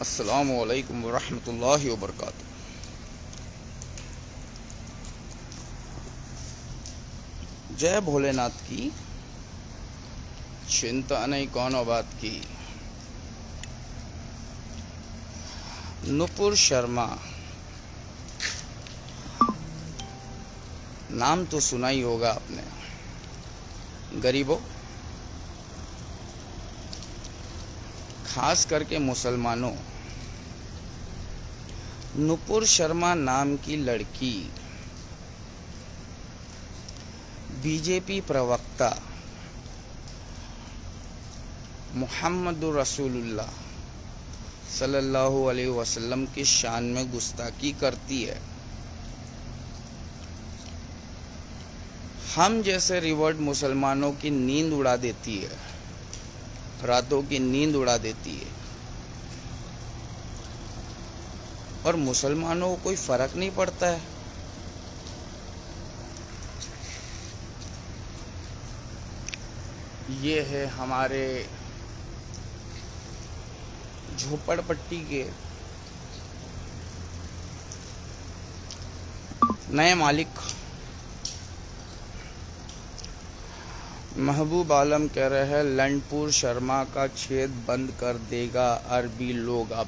अस्सलामु अलैकुम वरहमतुल्लाहि वबरकातुहू। जय भोलेनाथ की, चिंता नहीं कौनो बात की। नुपुर शर्मा नाम तो सुना ही होगा आपने। गरीबों, खास करके मुसलमानों, नुपुर शर्मा नाम की लड़की बीजेपी प्रवक्ता मुहम्मदुर रसूलुल्लाह सल्लल्लाहु अलैहि वसल्लम की शान में गुस्ताखी करती है। हम जैसे रिवर्ड मुसलमानों की नींद उड़ा देती है, रातों की नींद उड़ा देती है, और मुसलमानों को कोई फर्क नहीं पड़ता है। ये है हमारे झोपड़पट्टी के नए मालिक महबूब आलम कह रहे हैं, लंडपुर शर्मा का छेद बंद कर देगा अरबी लोग अब।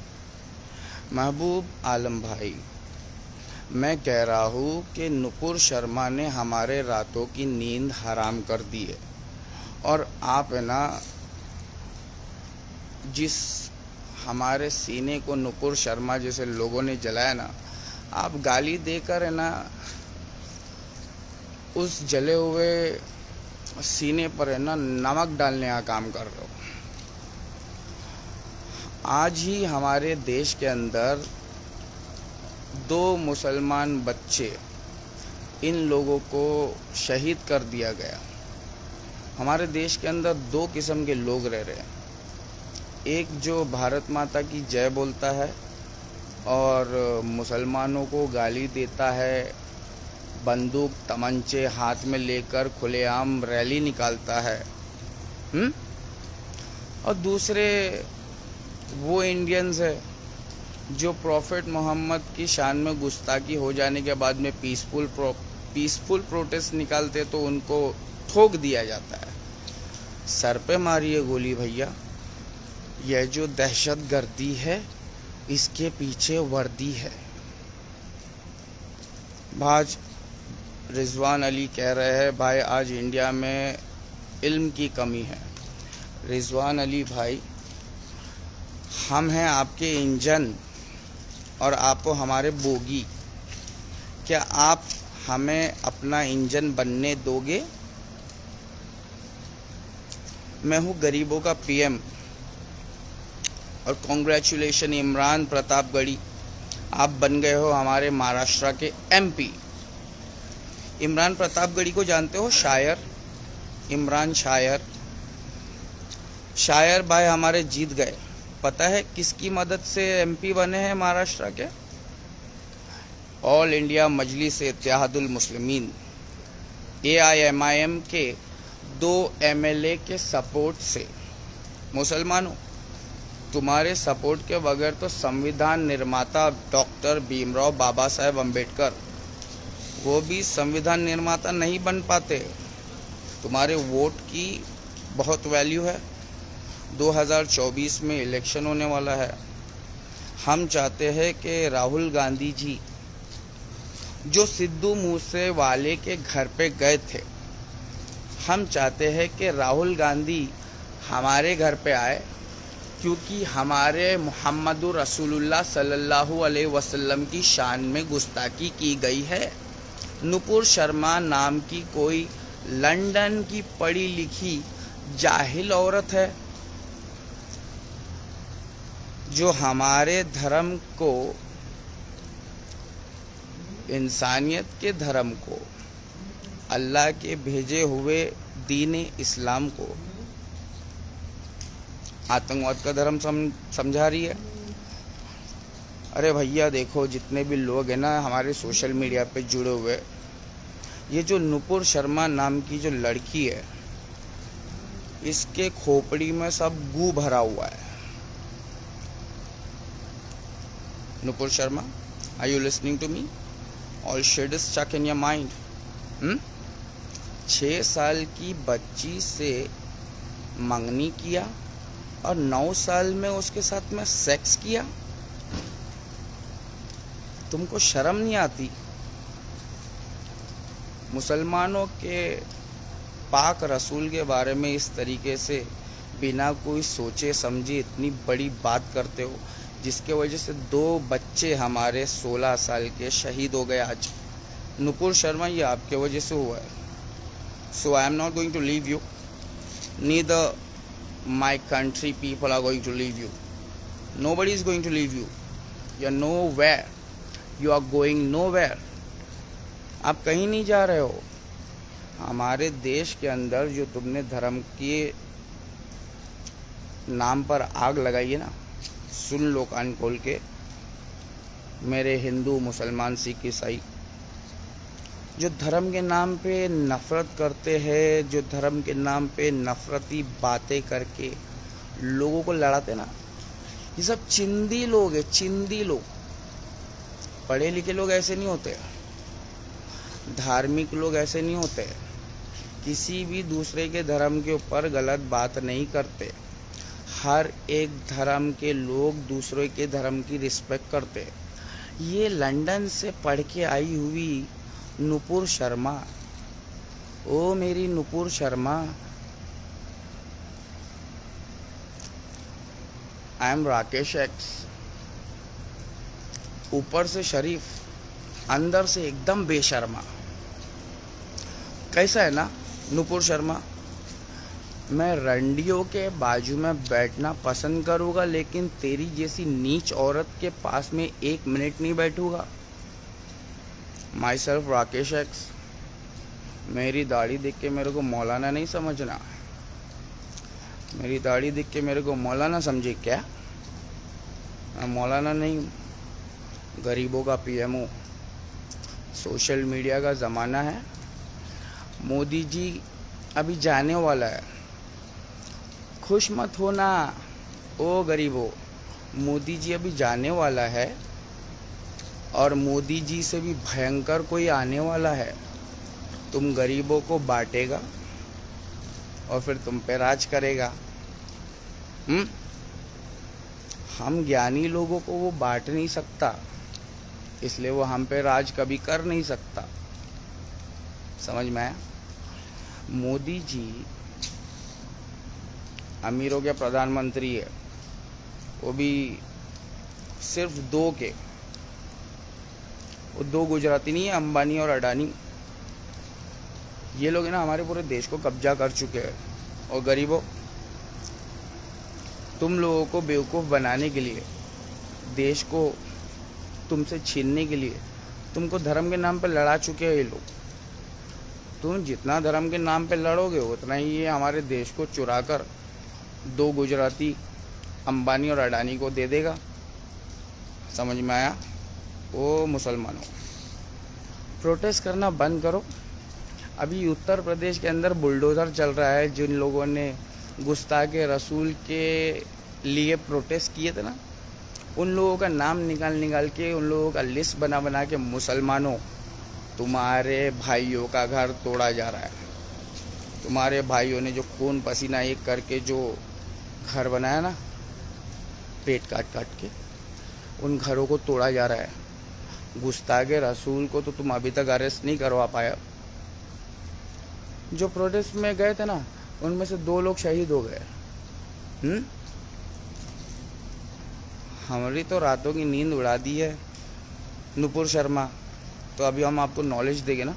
महबूब आलम भाई, मैं कह रहा हूँ कि नुपुर शर्मा ने हमारे रातों की नींद हराम कर दी है, और आप है ना, जिस हमारे सीने को नुपुर शर्मा जैसे लोगों ने जलाया ना, आप गाली देकर है ना उस जले हुए सीने पर है ना नमक डालने का काम कर रहे हो। आज ही हमारे देश के अंदर 2 मुसलमान बच्चे, इन लोगों को शहीद कर दिया गया। हमारे देश के अंदर 2 किस्म के लोग रह रहे हैं। एक जो भारत माता की जय बोलता है और मुसलमानों को गाली देता है, बंदूक तमंचे हाथ में लेकर खुलेआम रैली निकालता है, और दूसरे वो इंडियंस है जो प्रॉफिट मोहम्मद की शान में गुस्ताखी हो जाने के बाद में पीसफुल प्रोटेस्ट निकालते तो उनको ठोक दिया जाता है। सर पे मारिए गोली भैया। यह जो दहशतगर्दी है, इसके पीछे वर्दी है। भाज रिजवान अली कह रहे हैं, भाई आज इंडिया में इल्म की कमी है। रिजवान अली भाई, हम हैं आपके इंजन और आप हमारे बोगी। क्या आप हमें अपना इंजन बनने दोगे? मैं हूँ गरीबों का पीएम, और कॉन्ग्रेचुलेशन इमरान प्रतापगढ़ी, आप बन गए हो हमारे महाराष्ट्र के एमपी। इमरान प्रतापगढ़ी को जानते हो? शायर इमरान शायर भाई हमारे जीत गए। पता है किसकी मदद से एमपी बने हैं महाराष्ट्र के? ऑल इंडिया मजलिस इत्तेहादुल मुस्लिमीन AIMIM के 2 MLA के सपोर्ट से। मुसलमानों, तुम्हारे सपोर्ट के बगैर तो संविधान निर्माता डॉक्टर भीमराव बाबा साहेब अम्बेडकर, वो भी संविधान निर्माता नहीं बन पाते। तुम्हारे वोट की बहुत वैल्यू है। 2024 में इलेक्शन होने वाला है। हम चाहते हैं कि राहुल गांधी जी, जो सिद्धू मूसेवाले के घर पे गए थे, हम चाहते हैं कि राहुल गांधी हमारे घर पे आए, क्योंकि हमारे मुहम्मदुर रसूलुल्लाह सल्लल्लाहु अलैहि वसल्लम की शान में गुस्ताखी की गई है। नुपुर शर्मा नाम की कोई लंदन की पढ़ी लिखी जाहिल औरत है, जो हमारे धर्म को, इंसानियत के धर्म को, अल्लाह के भेजे हुए दीन इस्लाम को आतंकवाद का धर्म समझा रही है। अरे भैया देखो, जितने भी लोग हैं ना हमारे सोशल मीडिया पे जुड़े हुए, ये जो नुपुर शर्मा नाम की जो लड़की है, इसके खोपड़ी में सब गू भरा हुआ है। Nupur Sharma, are you listening to me? All shit is stuck in your mind. 6 साल की बच्ची से मंगनी किया और 9 साल में उसके साथ में सेक्स किया। तुमको शर्म नहीं आती? मुसलमानों के पाक रसूल के बारे में इस तरीके से बिना कोई सोचे समझे इतनी बड़ी बात करते हो, जिसके वजह से 2 बच्चे हमारे 16 साल के शहीद हो गए आज। नुपुर शर्मा, ये आपके वजह से हुआ है। So I am not going to leave you, neither my country people are going to leave you, nobody is going to leave you, you are nowhere, you are going nowhere. आप कहीं नहीं जा रहे हो। हमारे देश के अंदर जो तुमने धर्म के नाम पर आग लगाई है ना, सुन लो कान खोल के, मेरे हिंदू मुसलमान सिख ईसाई, जो धर्म के नाम पे नफरत करते हैं, जो धर्म के नाम पे नफरती बातें करके लोगों को लड़ाते ना, ये सब चिंदी लोग हैं, चिंदी लोग। पढ़े लिखे लोग ऐसे नहीं होते, धार्मिक लोग ऐसे नहीं होते, किसी भी दूसरे के धर्म के ऊपर गलत बात नहीं करते। हर एक धर्म के लोग दूसरे के धर्म की रिस्पेक्ट करते। ये लंदन से पढ़ के आई हुई नुपुर शर्मा, ओ मेरी Nupur Sharma, I M Rakesh x, ऊपर से शरीफ, अंदर से एकदम बेशर्मा। कैसा है ना नुपुर शर्मा? मैं रंडियों के बाजू में बैठना पसंद करूँगा, लेकिन तेरी जैसी नीच औरत के पास में 1 मिनट नहीं बैठूँगा। Myself Rakesh X. मेरी दाढ़ी देख के मेरे को मौलाना नहीं समझना, मेरी दाढ़ी देख के मेरे को मौलाना समझे क्या? मैं मौलाना नहीं हूँ, गरीबों का पीएम हूँ। सोशल मीडिया का ज़माना है। मोदी जी अभी जाने वाला है, खुश मत होना ओ गरीबों, मोदी जी अभी जाने वाला है और मोदी जी से भी भयंकर कोई आने वाला है। तुम गरीबों को बांटेगा और फिर तुम पे राज करेगा। हम ज्ञानी लोगों को वो बांट नहीं सकता, इसलिए वो हम पे राज कभी कर नहीं सकता। समझ में आया? मोदी जी अमीरों के प्रधानमंत्री है, वो भी सिर्फ 2 के, वो 2 गुजराती नहीं है, अंबानी और अडानी। ये लोग ना हमारे पूरे देश को कब्जा कर चुके हैं। और गरीबों, तुम लोगों को बेवकूफ़ बनाने के लिए, देश को तुमसे छीनने के लिए तुमको धर्म के नाम पे लड़ा चुके हैं ये लोग। तुम जितना धर्म के नाम पे लड़ोगे उतना ही ये हमारे देश को चुरा कर 2 गुजराती अंबानी और अडानी को दे देगा। समझ में आया? ओ मुसलमानों, प्रोटेस्ट करना बंद करो। अभी उत्तर प्रदेश के अंदर बुलडोज़र चल रहा है। जिन लोगों ने गुस्ताखे रसूल के लिए प्रोटेस्ट किए थे ना, उन लोगों का नाम निकाल के, उन लोगों का लिस्ट बना के, मुसलमानों, तुम्हारे भाइयों का घर तोड़ा जा रहा है। तुम्हारे भाइयों ने जो खून पसीना एक करके जो घर बनाया ना, पेट काट के, उन घरों को तोड़ा जा रहा है। गुस्ताखे रसूल को तो तुम अभी तक अरेस्ट नहीं करवा पाया। जो प्रोटेस्ट में गए थे ना, उनमें से 2 लोग शहीद हो गए। हमारी तो रातों की नींद उड़ा दी है नुपुर शर्मा। तो अभी हम आपको नॉलेज देंगे ना।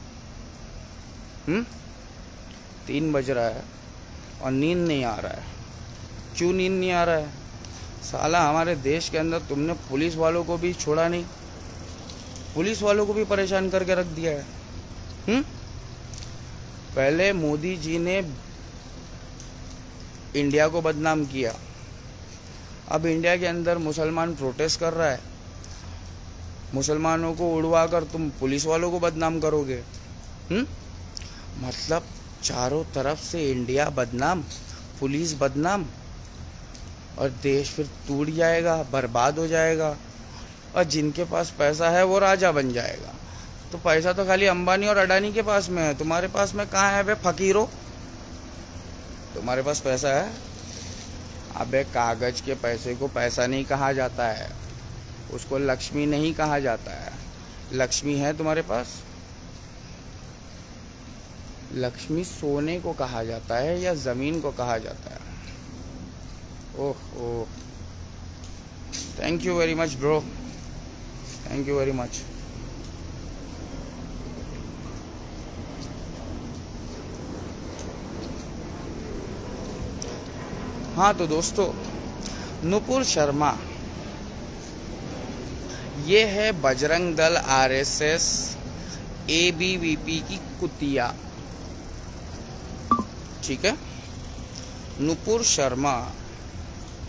3 बज रहा है और नींद नहीं आ रहा है। क्यों नींद नहीं आ रहा है? साला हमारे देश के अंदर तुमने पुलिस वालों को भी छोड़ा नहीं, पुलिस वालों को भी परेशान करके रख दिया है। पहले मोदी जी ने इंडिया को बदनाम किया, अब इंडिया के अंदर मुसलमान प्रोटेस्ट कर रहा है, मुसलमानों को उड़वा कर तुम पुलिस वालों को बदनाम करोगे। मतलब चारों तरफ से इंडिया बदनाम, पुलिस बदनाम, और देश फिर टूट जाएगा, बर्बाद हो जाएगा। और जिनके पास पैसा है वो राजा बन जाएगा। तो पैसा तो खाली अंबानी और अडानी के पास में है, तुम्हारे पास में कहाँ है बे फकीरो? तुम्हारे पास पैसा है? अबे कागज के पैसे को पैसा नहीं कहा जाता है, उसको लक्ष्मी नहीं कहा जाता है। लक्ष्मी है तुम्हारे पास? लक्ष्मी सोने को कहा जाता है या जमीन को कहा जाता है? Oh oh, thank you very much bro, thank you very much. हाँ तो दोस्तों, नुपुर शर्मा ये है बजरंग दल आरएसएस एबीवीपी की कुतिया, ठीक है। नुपुर शर्मा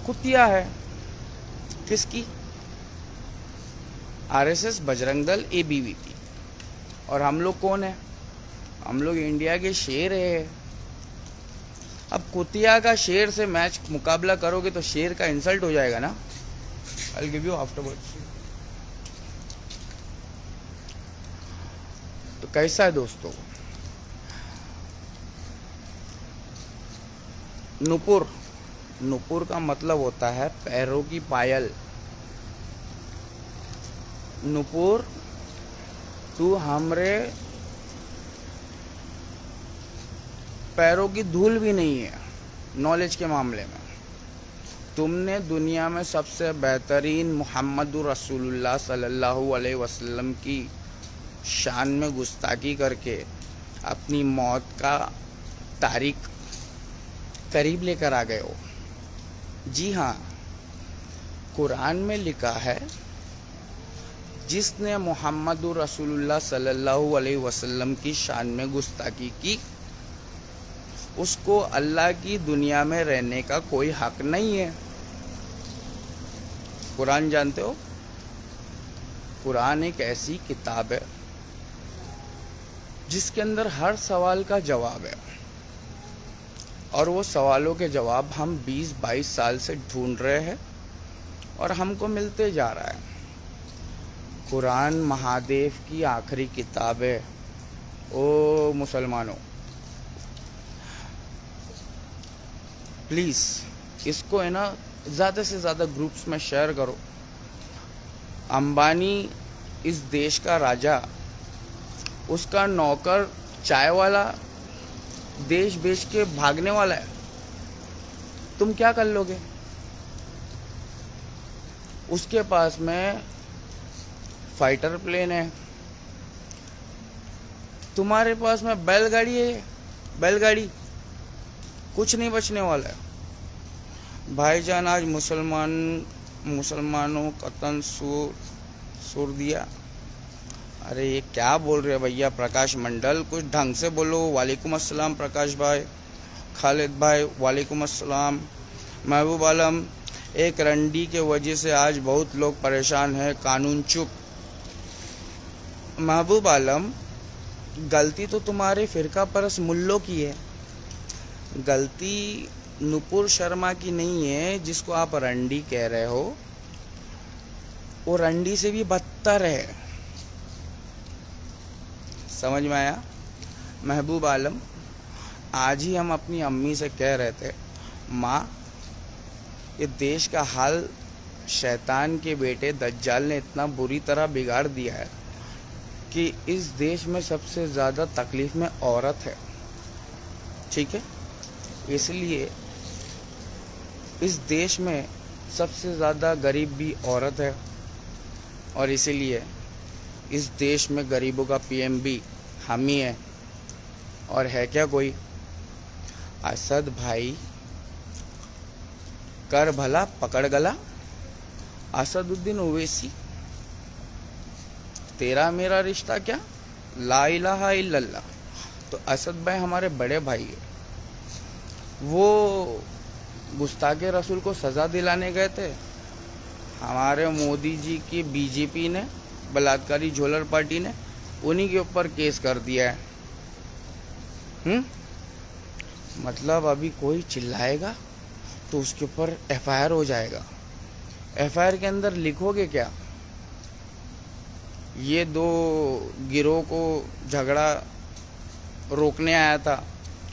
कुतिया है किसकी? RSS, Bajrang Dal, ABVP. और हम लोग कौन है? हम लोग इंडिया के शेर है। अब कुतिया का शेर से मैच मुकाबला करोगे तो शेर का इंसल्ट हो जाएगा ना। आई विल गिव यू आफ्टरवर्ड्स। तो कैसा है दोस्तों? नुपुर, नुपुर का मतलब होता है पैरों की पायल। नुपुर, तू हमरे पैरों की धूल भी नहीं है नॉलेज के मामले में। तुमने दुनिया में सबसे बेहतरीन मुहम्मदुर रसूलुल्लाह सल्लल्लाहु अलैहि वसल्लम की शान में गुस्ताखी करके अपनी मौत का तारीख करीब लेकर आ गए हो। जी हाँ, कुरान में लिखा है जिसने मुहम्मदुर रसूलुल्लाह सल्लल्लाहु अलैहि वसल्लम की शान में गुस्ताखी की उसको अल्लाह की दुनिया में रहने का कोई हक नहीं है। कुरान जानते हो? कुरान एक ऐसी किताब है जिसके अंदर हर सवाल का जवाब है, और वो सवालों के जवाब हम 20-22 साल से ढूंढ रहे हैं और हमको मिलते जा रहा है। कुरान महादेव की आखिरी किताब है। ओ मुसलमानों, प्लीज़ इसको है ना ज़्यादा से ज़्यादा ग्रुप्स में शेयर करो। अंबानी इस देश का राजा, उसका नौकर चाय वाला देश बेच के भागने वाला है। तुम क्या कर लोगे? उसके पास में फाइटर प्लेन है, तुम्हारे पास में बैलगाड़ी है। बैलगाड़ी कुछ नहीं बचने वाला है भाईजान। आज मुसलमानों का तन सुर दिया। अरे ये क्या बोल रहे भैया? प्रकाश मंडल, कुछ ढंग से बोलो। वालेकुम अस्सलाम प्रकाश भाई। खालिद भाई वालेकुम अस्सलाम। महबूब आलम, एक रंडी के वजह से आज बहुत लोग परेशान हैं, कानून चुप। महबूब आलम, गलती तो तुम्हारे फिरका परस मुल्लों की है, गलती नुपुर शर्मा की नहीं है जिसको आप रंडी कह रहे हो। वो रंडी से भी बदतर है, समझ में आया? महबूब आलम, आज ही हम अपनी अम्मी से कह रहे थे, माँ ये देश का हाल शैतान के बेटे दज्जाल ने इतना बुरी तरह बिगाड़ दिया है कि इस देश में सबसे ज़्यादा तकलीफ में औरत है, ठीक है? इसलिए इस देश में सबसे ज़्यादा गरीब भी औरत है, और इसीलिए इस देश में गरीबों का पीएम भी हम ही है। और है क्या कोई? असद भाई कर भला पकड़ गला। असदुद्दीन ओवैसी, तेरा मेरा रिश्ता क्या, ला इलाहा इल्लल्लाह। तो असद भाई हमारे बड़े भाई है, वो गुस्ताखे रसूल को सज़ा दिलाने गए थे। हमारे मोदी जी की बीजेपी ने, बलात्कारी झोलर पार्टी ने उन्हीं के ऊपर केस कर दिया है। मतलब अभी कोई चिल्लाएगा तो उसके ऊपर एफआईआर हो जाएगा। एफआईआर के अंदर लिखोगे क्या? ये दो गिरोह को झगड़ा रोकने आया था,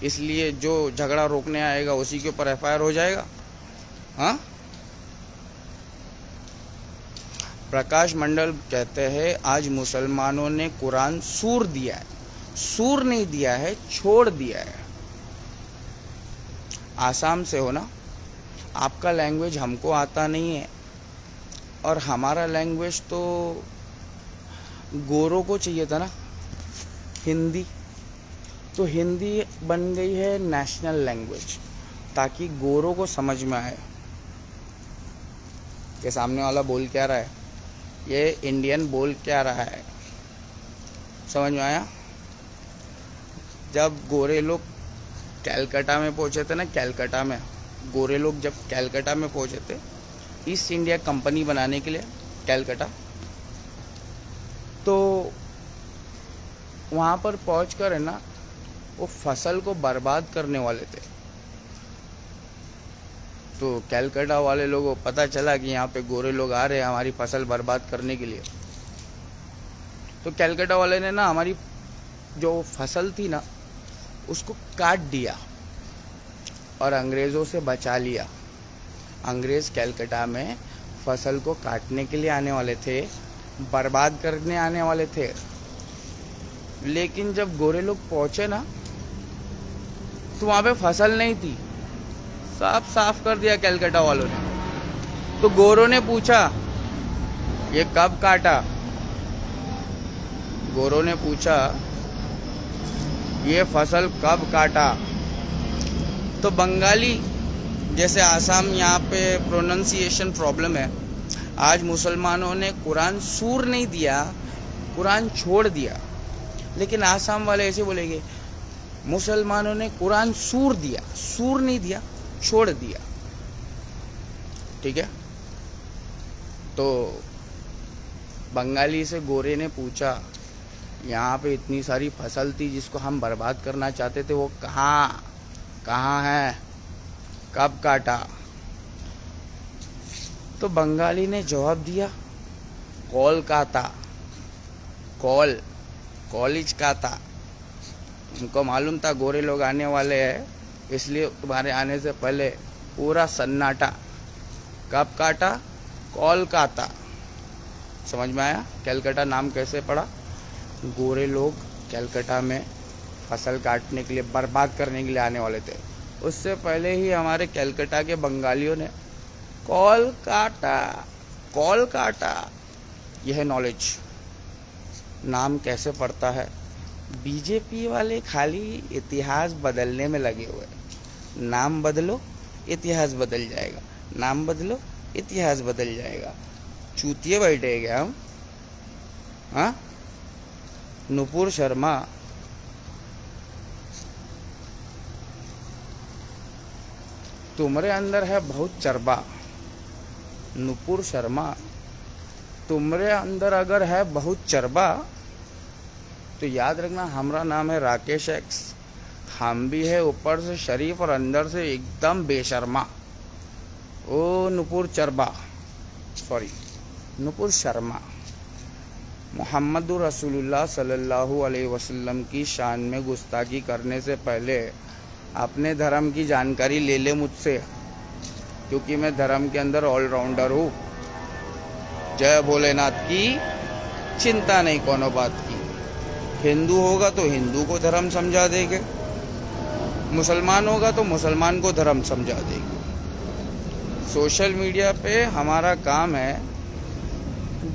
इसलिए जो झगड़ा रोकने आएगा उसी के ऊपर एफआईआर हो जाएगा। हाँ, प्रकाश मंडल कहते हैं आज मुसलमानों ने कुरान सूर दिया है, सूर नहीं दिया है, छोड़ दिया है। आसाम से हो ना, आपका लैंग्वेज हमको आता नहीं है, और हमारा लैंग्वेज तो गोरों को चाहिए था ना, हिंदी। तो हिंदी बन गई है नेशनल लैंग्वेज, ताकि गोरों को समझ में आए कि सामने वाला बोल क्या रहा है, ये इंडियन बोल क्या रहा है। समझ में आया? जब गोरे लोग कैलकाटा में पहुंचे थे ना, कैलकाटा में गोरे लोग जब कैलकाटा में पहुंचे थे ईस्ट इंडिया कंपनी बनाने के लिए कैलकाटा, तो वहाँ पर पहुंचकर है ना, वो फसल को बर्बाद करने वाले थे। तो कैलकाटा वाले लोगों को पता चला कि यहाँ पे गोरे लोग आ रहे हैं हमारी फसल बर्बाद करने के लिए। तो कैलकाटा वाले ने ना हमारी जो फसल थी ना उसको काट दिया और अंग्रेज़ों से बचा लिया। अंग्रेज़ कैलकाटा में फसल को काटने के लिए आने वाले थे, बर्बाद करने आने वाले थे, लेकिन जब गोरे लोग पहुंचे ना तो वहाँ पे फसल नहीं थी, सब साफ कर दिया कैलकाटा वालों ने। तो गोरों ने पूछा ये कब काटा, गोरों ने पूछा ये फसल कब काटा। तो बंगाली, जैसे आसाम, यहाँ पे प्रोनाउंसिएशन प्रॉब्लम है। आज मुसलमानों ने कुरान सूर नहीं दिया, कुरान छोड़ दिया, लेकिन आसाम वाले ऐसे बोलेंगे मुसलमानों ने कुरान सूर दिया, सूर नहीं दिया, छोड़ दिया। ठीक है? तो बंगाली से गोरे ने पूछा यहाँ पे इतनी सारी फसल थी जिसको हम बर्बाद करना चाहते थे, वो कहाँ है, कब काटा? तो बंगाली ने जवाब दिया कोलकाता, कॉलेज का था। उनको मालूम था गोरे लोग आने वाले हैं, इसलिए तुम्हारे आने से पहले पूरा सन्नाटा। कब काटा? कोलकाता। समझ में आया कैलकाटा नाम कैसे पड़ा? गोरे लोग कैलकाटा में फसल काटने के लिए, बर्बाद करने के लिए आने वाले थे। उससे पहले ही हमारे कैलकाटा के बंगालियों ने कोलकाता। यह नॉलेज। नाम कैसे पड़ता है? बीजेपी वाले खाली इतिहास बदलने में लगे हुए हैं। नाम बदलो इतिहास बदल जाएगा, नाम बदलो इतिहास बदल जाएगा। चूतिए बैठे क्या हम? हाँ, नुपुर शर्मा, तुम्हारे अंदर है बहुत चरबा। नुपुर शर्मा, तुम्हारे अंदर अगर है बहुत चरबा तो याद रखना हमारा नाम है राकेश एक्स। हम भी है ऊपर से शरीफ और अंदर से एकदम बेशर्मा। ओ नुपुर नुपुर शर्मा। मोहम्मदुर रसूलुल्लाह सल्लल्लाहु अलैहि वसल्लम की शान में गुस्ताखी करने से पहले अपने धर्म की जानकारी ले ले मुझसे, क्योंकि मैं धर्म के अंदर ऑलराउंडर हूँ। जय भोलेनाथ की, चिंता नहीं कोनो बात की। हिंदू होगा तो हिंदू को धर्म समझा देंगे, मुसलमान होगा तो मुसलमान को धर्म समझा देंगे। सोशल मीडिया पे हमारा काम है,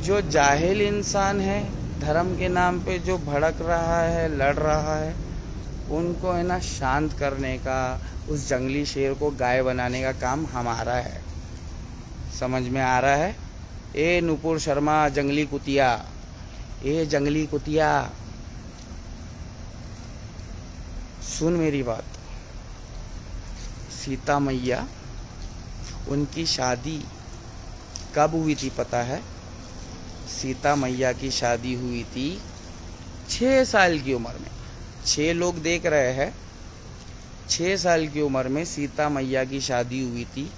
जो जाहिल इंसान है धर्म के नाम पे जो भड़क रहा है, लड़ रहा है, उनको है ना शांत करने का, उस जंगली शेर को गाय बनाने का काम हमारा है। समझ में आ रहा है? ए नुपुर शर्मा जंगली कुतिया, ए जंगली कुतिया, सुन मेरी बात। सीता मैया, उनकी शादी कब हुई थी पता है? सीता मैया की शादी हुई थी 6 साल की उम्र में। 6 लोग देख रहे हैं, 6 साल की उम्र में सीता मैया की शादी हुई थी।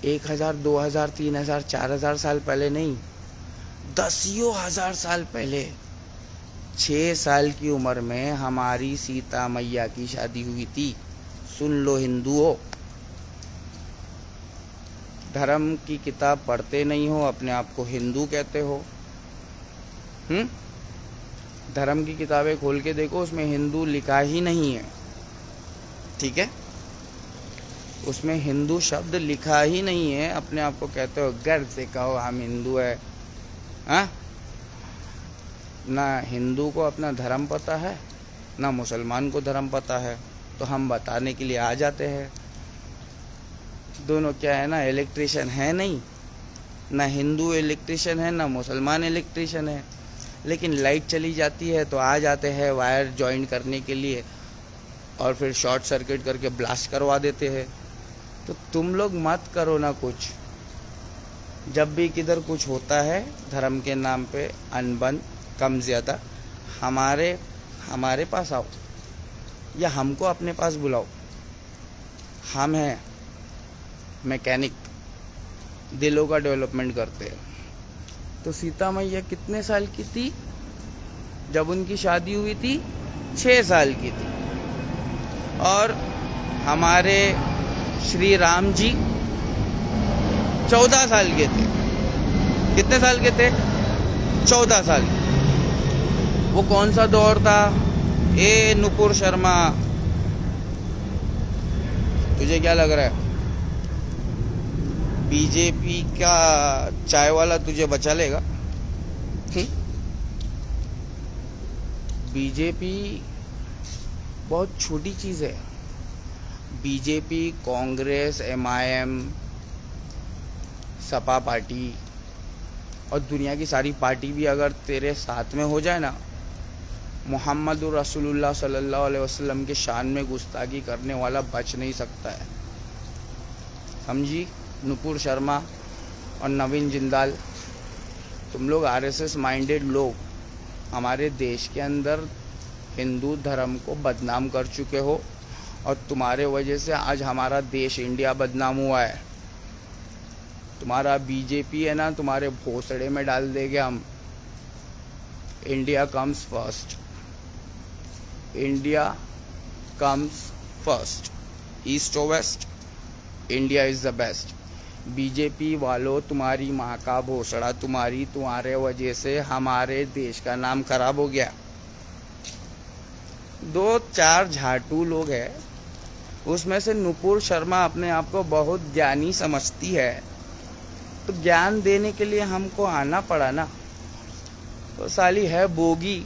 1000, 2000, 3000, 4000 साल पहले नहीं, दसियों हजार साल पहले 6 साल की उम्र में हमारी सीता मैया की शादी हुई थी। सुन लो हिंदुओं, धर्म की किताब पढ़ते नहीं हो, अपने आप को हिंदू कहते हो। धर्म की किताबें खोल के देखो, उसमें हिंदू लिखा ही नहीं है। ठीक है, उसमें हिंदू शब्द लिखा ही नहीं है। अपने आप को कहते हो, गर्व से कहो हम हिंदू है। हाँ, ना हिंदू को अपना धर्म पता है, ना मुसलमान को धर्म पता है, तो हम बताने के लिए आ जाते हैं। दोनों क्या है ना, इलेक्ट्रिशियन है नहीं, ना हिंदू इलेक्ट्रिशियन है, ना मुसलमान इलेक्ट्रिशियन है। लेकिन लाइट चली जाती है तो आ जाते हैं वायर ज्वाइन करने के लिए, और फिर शॉर्ट सर्किट करके ब्लास्ट करवा देते हैं। तो तुम लोग मत करो ना कुछ। जब भी किधर कुछ होता है धर्म के नाम पे अनबन कम ज़्यादा, हमारे पास आओ या हमको अपने पास बुलाओ। हम हैं मैकेनिक, दिलों का डेवलपमेंट करते हैं। तो सीता मैया कितने साल की थी जब उनकी शादी हुई थी? 6 साल की थी। और हमारे श्री राम जी 14 साल के थे। कितने साल के थे? 14 साल। वो कौन सा दौर था? ए नुपुर शर्मा, तुझे क्या लग रहा है बीजेपी का चाय वाला तुझे बचा लेगा? बीजेपी बहुत छोटी चीज है। BJP, Congress, MIM, Sapa party और दुनिया की सारी पार्टी भी अगर तेरे साथ में हो जाए ना, मोहम्मद रसूलुल्लाह सल्लल्लाहु अलैहि वसल्लम के शान में गुस्ताखी करने वाला बच नहीं सकता है। समझी? नुपुर शर्मा और नवीन जिंदाल, तुम लोग RSS माइंडेड लोग हमारे देश के अंदर हिंदू धर्म को बदनाम कर चुके हो, और तुम्हारे वजह से आज हमारा देश इंडिया बदनाम हुआ है। तुम्हारा बीजेपी है ना, तुम्हारे भोसड़े में डाल देंगे हम। India comes first, India comes first, east और west, India is the best. BJP वालों, तुम्हारी माँ का भोसड़ा, तुम्हारे वजह से हमारे देश का नाम खराब हो गया। 2-4 झाटू लोग हैं, उसमें से नुपुर शर्मा अपने आप को बहुत ज्ञानी समझती है, तो ज्ञान देने के लिए हमको आना पड़ा ना। तो साली है बोगी,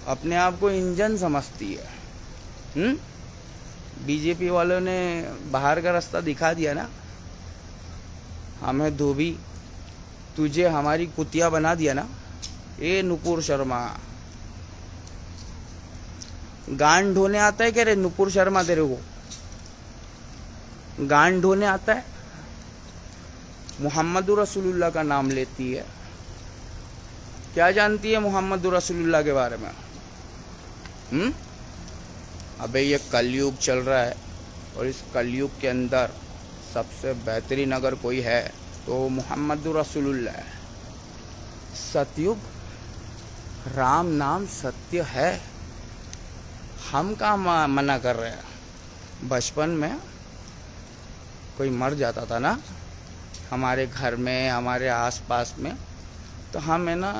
अपने आप को इंजन समझती है। बीजेपी वालों ने बाहर का रास्ता दिखा दिया ना, हमें धोबी, तुझे हमारी कुतिया बना दिया ना। ए नुपुर शर्मा, गांड ढोने आता है क्या रे नुपुर शर्मा? तेरे को गांड ढोने आता है? मोहम्मद रसूलुल्लाह का नाम लेती है, क्या जानती है मोहम्मद रसूलुल्लाह के बारे में? अबे ये कलयुग चल रहा है, और इस कलयुग के अंदर सबसे बेहतरीन अगर कोई है तो मोहम्मद रसूलुल्लाह है। सतयुग, राम नाम सत्य है। हम कहाँ मना कर रहे हैं? बचपन में कोई मर जाता था ना हमारे घर में, हमारे आसपास में, तो हम है ना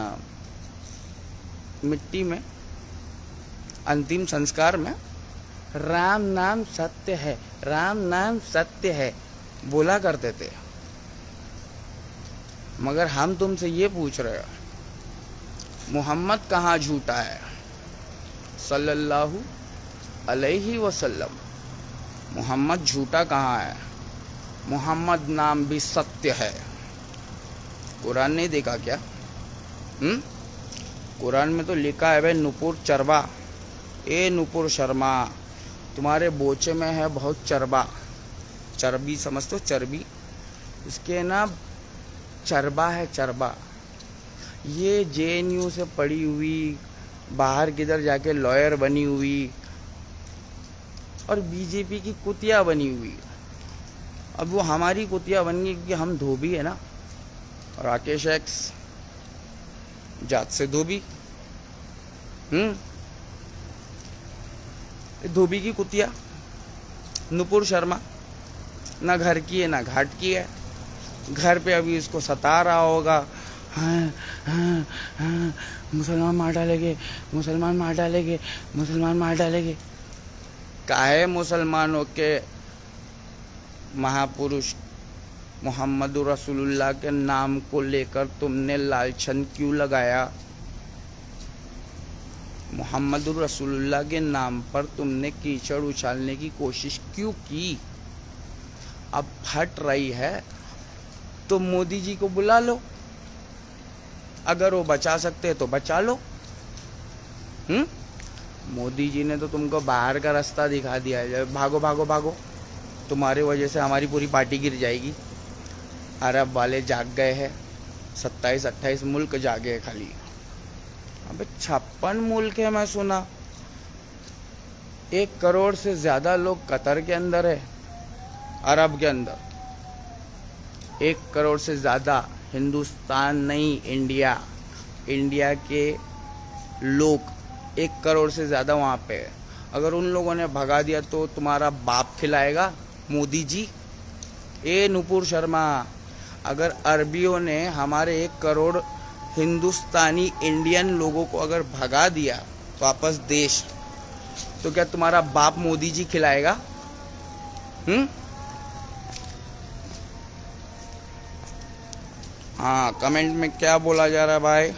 मिट्टी में अंतिम संस्कार में राम नाम सत्य है, राम नाम सत्य है बोला करते थे। मगर हम तुमसे ये पूछ रहे हो मोहम्मद कहाँ झूठा है? सल्लल्लाहु अलैहि वसल्लम, मोहम्मद झूठा कहाँ है? मोहम्मद नाम भी सत्य है। कुरान नहीं देखा क्या? कुरान में तो लिखा है भाई, नुपुर चरबा, ए नुपुर शर्मा, तुम्हारे बोचे में है बहुत चरबा। चर्बी समझते हो? चर्बी, इसके ना चरबा है, चरबा। ये JNU से पढ़ी हुई, बाहर किधर जाके लॉयर बनी हुई, और बीजेपी की कुतिया बनी हुई। अब वो हमारी कुतिया बन गई क्योंकि हम धोबी है ना। राकेश एक्स, जात से धोबी। धोबी की कुतिया नुपुर शर्मा ना घर की है ना घाट की है। घर पे अभी इसको सता रहा होगा, हाँ, हाँ, हाँ, मुसलमान मार डालेंगे, मुसलमान मार डालेंगे, मुसलमान मार डालेंगे। काहे मुसलमानों के महापुरुष मोहम्मद रसूलुल्लाह के नाम को लेकर तुमने लालछन क्यों लगाया? मोहम्मद रसूलुल्लाह के नाम पर तुमने कीचड़ उछालने की कोशिश क्यों की? अब फट रही है तो मोदी जी को बुला लो, अगर वो बचा सकते तो बचा लो। मोदी जी ने तो तुमको बाहर का रास्ता दिखा दिया है, भागो भागो भागो, तुम्हारी वजह से हमारी पूरी पार्टी गिर जाएगी। अरब वाले जाग गए हैं, 27-28 मुल्क जागे हैं खाली। अबे 56 मुल्क है, मैं सुना 1 करोड़ से ज्यादा लोग कतर के अंदर है, अरब के अंदर 1 करोड़ से ज्यादा। हिंदुस्तान नहीं, इंडिया के लोग 1 करोड़ से ज्यादा वहां पे है। अगर उन लोगों ने भगा दिया तो तुम्हारा बाप खिलाएगा मोदी जी? ए नुपुर शर्मा, अगर अरबियों ने हमारे 1 करोड़ हिंदुस्तानी इंडियन लोगों को अगर भगा दिया वापस देश, तो क्या तुम्हारा बाप मोदी जी खिलाएगा? हाँ, कमेंट में क्या बोला जा रहा है भाई?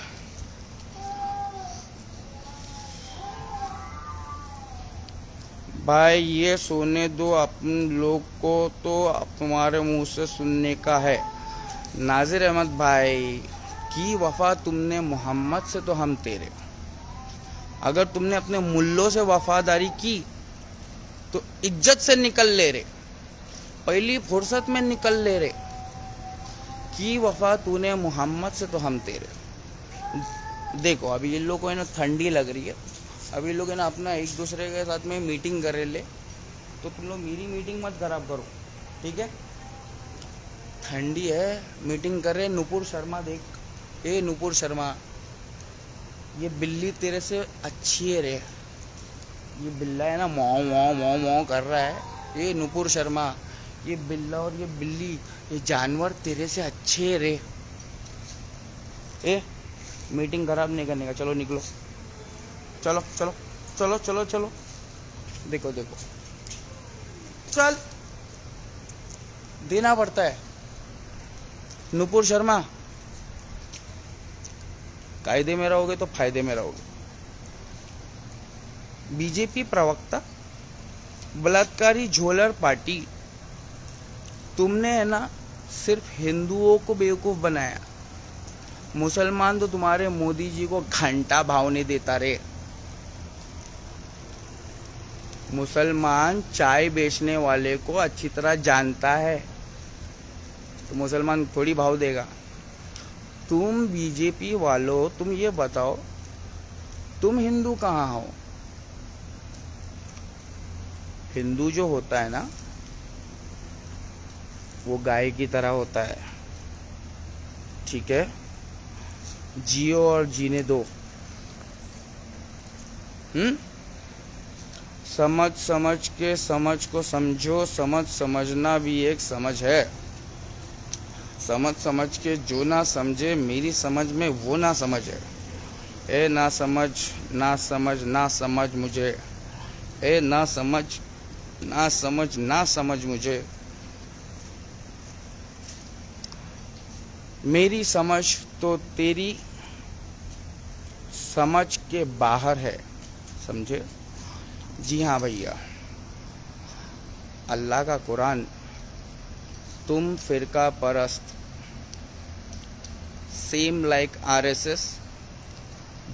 भाई ये सोने दो, अपन लोग को तो तुम्हारे मुंह से सुनने का है। नाजिर अहमद भाई, की वफा तुमने मोहम्मद से तो हम तेरे। अगर तुमने अपने मुल्लों से वफादारी की तो इज्जत से निकल ले रे, पहली फुर्सत में निकल ले रे। की वफा तूने मोहम्मद से तो हम तेरे। देखो अभी इन लोगों को ना ठंडी लग रही है, अभी लोग है ना अपना एक दूसरे के साथ में मीटिंग करे ले, तो तुम लोग मेरी मीटिंग मत खराब करो, ठीक है? ठंडी है, मीटिंग कर रहे। नुपुर शर्मा देख, ए नुपुर शर्मा, ये बिल्ली तेरे से अच्छी है रे। ये बिल्ला है ना मौ मौ मौ मौ कर रहा है। ए नुपुर शर्मा, ये बिल्ला और ये बिल्ली, ये जानवर तेरे से अच्छे है रे। ए मीटिंग खराब नहीं करने का, चलो निकलो, चलो चलो चलो चलो चलो। देखो देखो, चल देना पड़ता है। नुपुर शर्मा, कायदे में रहोगे तो फायदे में रहोगे। बीजेपी प्रवक्ता, बलात्कारी झोलर पार्टी, तुमने है ना सिर्फ हिंदुओं को बेवकूफ बनाया। मुसलमान तो तुम्हारे मोदी जी को घंटा भाव नहीं देता रे। मुसलमान चाय बेचने वाले को अच्छी तरह जानता है, तो मुसलमान थोड़ी भाव देगा। तुम बीजेपी वालों, तुम ये बताओ, तुम हिंदू कहाँ हो? हिंदू जो होता है ना, वो गाय की तरह होता है, ठीक है? जियो और जीने दो। समझ समझ के समझ को समझो, समझ समझना भी एक समझ है। समझ समझ के जो ना समझे, मेरी समझ में वो ना समझ है। ए ना समझ ना समझ ना समझ मुझे, ए ना समझ ना समझ ना समझ मुझे। मेरी समझ तो तेरी समझ के बाहर है, समझे? जी हाँ भैया, अल्लाह का कुरान, तुम फिरका परस्त, same like RSS,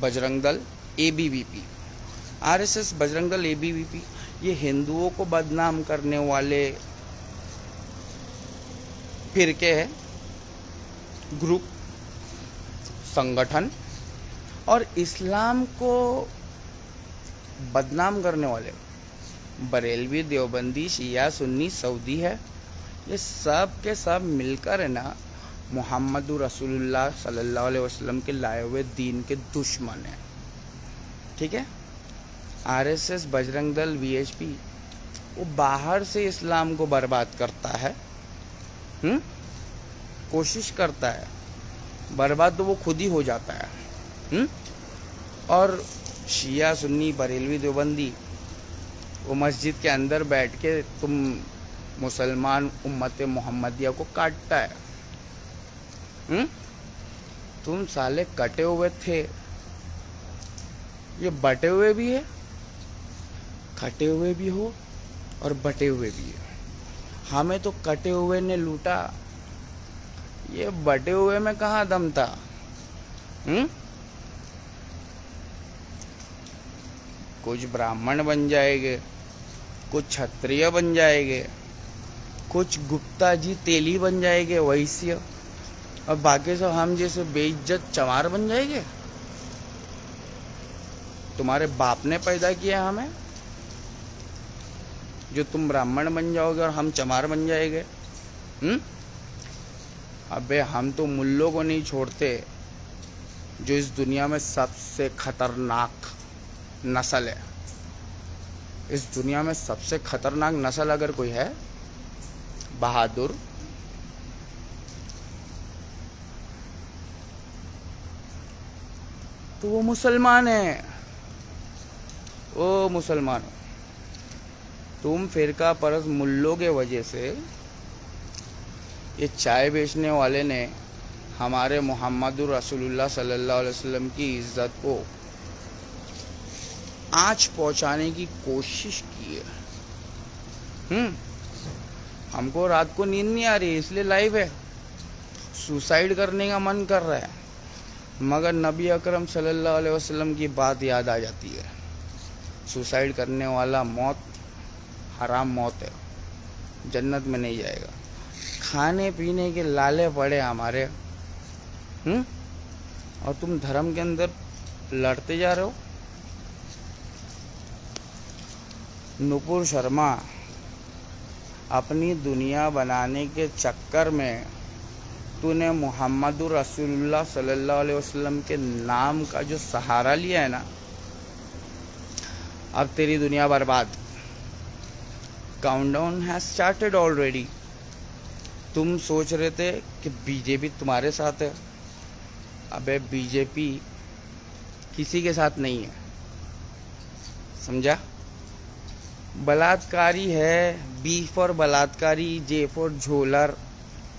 Bajrang Dal, ABVP. RSS, Bajrang Dal, ABVP ये हिंदुओं को बदनाम करने वाले फिरके हैं, ग्रुप, संगठन, और इस्लाम को बदनाम करने वाले बरेलवी, देवबंदी, शिया, सुन्नी, सऊदी है। ये सब के सब मिलकर है ना मोहम्मद रसूलुल्लाह सल्लल्लाहु अलैहि वसल्लम के लाए हुए दीन के दुश्मन हैं। ठीक है। आरएसएस, बजरंग दल, वीएचपी वो बाहर से इस्लाम को बर्बाद करता है। कोशिश करता है, बर्बाद तो वो खुद ही हो जाता है। और शिया, सुन्नी, बरेलवी, देवबंदी वो मस्जिद के अंदर बैठ के तुम मुसलमान उम्मत मोहम्मदिया को काटता है। तुम साले कटे हुए थे, ये बटे हुए भी है, कटे हुए भी हो और बटे हुए भी है। हमें तो कटे हुए ने लूटा, ये बटे हुए में कहाँ दम था। कुछ ब्राह्मण बन जाएंगे, कुछ क्षत्रिय बन जाएंगे, कुछ गुप्ता जी तेली बन जाएंगे, वैश्य, और बाकी सब हम जैसे बेइज्जत चमार बन जाएंगे। तुम्हारे बाप ने पैदा किया हमें, जो तुम ब्राह्मण बन जाओगे और हम चमार बन जाएंगे। अबे हम तो मुल्लों को नहीं छोड़ते, जो इस दुनिया में सबसे खतरनाक नस्ल है। इस दुनिया में सबसे खतरनाक नस्ल अगर कोई है, बहादुर, तो वो मुसलमान है। ओ मुसलमानों, तुम फिरका परस्त मुल्लों के वजह से, ये चाय बेचने वाले ने हमारे मोहम्मद रसूलुल्लाह सल्लल्लाहु अलैहि वसल्लम की इज्जत को आंच पहुंचाने की कोशिश की है। हमको रात को नींद नहीं आ रही, इसलिए लाइव है। सुसाइड करने का मन कर रहा है, मगर नबी अकरम सल्लल्लाहु अलैहि वसल्लम की बात याद आ जाती है। सुसाइड करने वाला मौत हराम मौत है, जन्नत में नहीं जाएगा। खाने पीने के लाले पड़े हमारे, और तुम धर्म के अंदर लड़ते जा रहे हो। नुपुर शर्मा, अपनी दुनिया बनाने के चक्कर में तूने मोहम्मद रसूलुल्लाह सल्लल्लाहु अलैहि वसल्लम के नाम का जो सहारा लिया है ना, अब तेरी दुनिया बर्बाद। Countdown has started already. तुम सोच रहे थे कि बीजेपी तुम्हारे साथ है, अबे बीजेपी किसी के साथ नहीं है, समझा। बलात्कारी है, बी फॉर बलात्कारी, जे फॉर झोलर,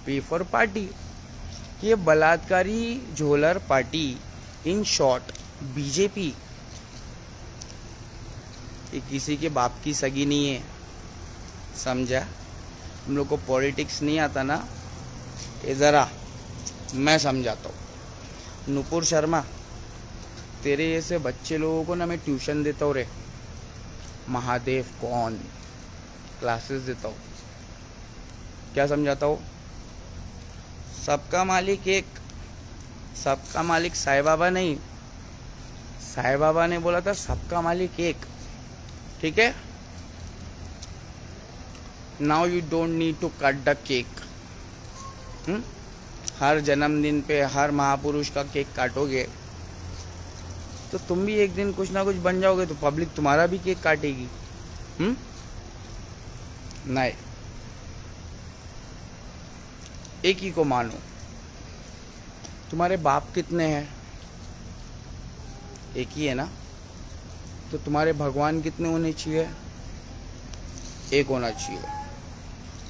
पी फॉर पार्टी। ये बलात्कारी झोलर पार्टी, इन शॉर्ट बीजेपी, ये किसी के बाप की सगी नहीं है, समझा। हम लोग को पॉलिटिक्स नहीं आता ना, इधर आ, मैं समझाता हूँ। नुपुर शर्मा, तेरे जैसे बच्चे लोगों को ना मैं ट्यूशन देता हूँ रे। महादेव कौन क्लासेस देता हूँ, क्या समझाता हूँ। सबका मालिक एक, सबका मालिक साईं बाबा नहीं, साईं बाबा ने बोला था सबका मालिक एक। ठीक है। Now you don't need to cut the cake. हर जन्मदिन पे हर महापुरुष का केक काटोगे तो तुम भी एक दिन कुछ ना कुछ बन जाओगे, तो पब्लिक तुम्हारा भी केक काटेगी। नहीं, एक ही को मानो। तुम्हारे बाप कितने हैं? एक ही है ना। तो तुम्हारे भगवान कितने होने चाहिए? एक होना चाहिए,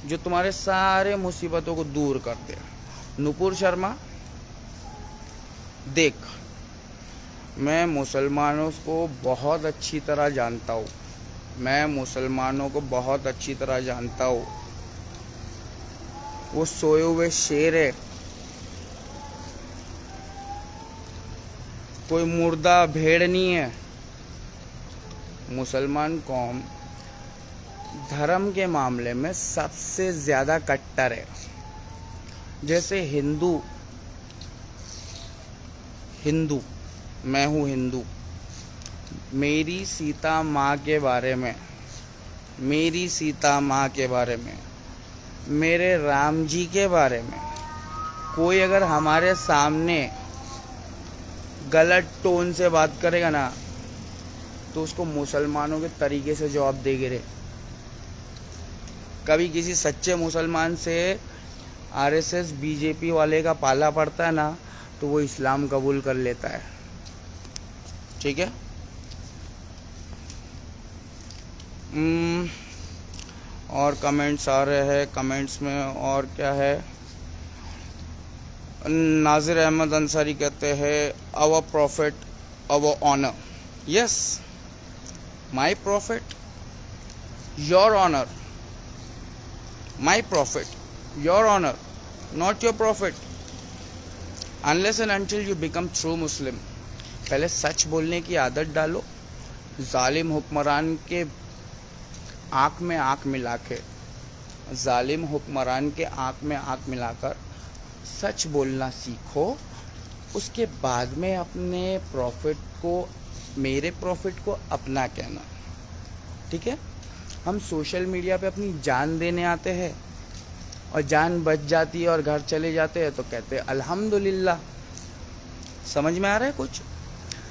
जो तुम्हारे सारे मुसीबतों को दूर कर दे। नुपुर शर्मा, देख, मैं मुसलमानों को बहुत अच्छी तरह जानता हूँ, मैं मुसलमानों को बहुत अच्छी तरह जानता हूँ। वो सोए हुए शेर है, कोई मुर्दा भेड़ नहीं है। मुसलमान कौम धर्म के मामले में सबसे ज्यादा कट्टर है। जैसे हिंदू, मैं हूँ हिंदू, मेरी सीता माँ के बारे में, मेरी सीता माँ के बारे में, मेरे राम जी के बारे में कोई अगर हमारे सामने गलत टोन से बात करेगा ना तो उसको मुसलमानों के तरीके से जवाब देंगे रे। कभी किसी सच्चे मुसलमान से आरएसएस बीजेपी वाले का पाला पड़ता है ना तो वो इस्लाम कबूल कर लेता है। ठीक है। और कमेंट्स आ रहे हैं, कमेंट्स में और क्या है। नाजिर अहमद अंसारी कहते हैं our prophet our honour. Yes, my prophet your honour, my prophet your honour, not your prophet. Unless and until you become true Muslim, पहले सच बोलने की आदत डालो। जालिम हुक्मरान के आँख में आँख मिला के, जालिम हुक्मरान के आँख में आँख मिलाकर सच बोलना सीखो। उसके बाद में अपने प्रॉफिट को, मेरे प्रॉफिट को अपना कहना। ठीक है। हम सोशल मीडिया पे अपनी जान देने आते हैं और जान बच जाती है और घर चले जाते हैं तो कहते हैं अल्हम्दुलिल्लाह। समझ में आ रहा है कुछ?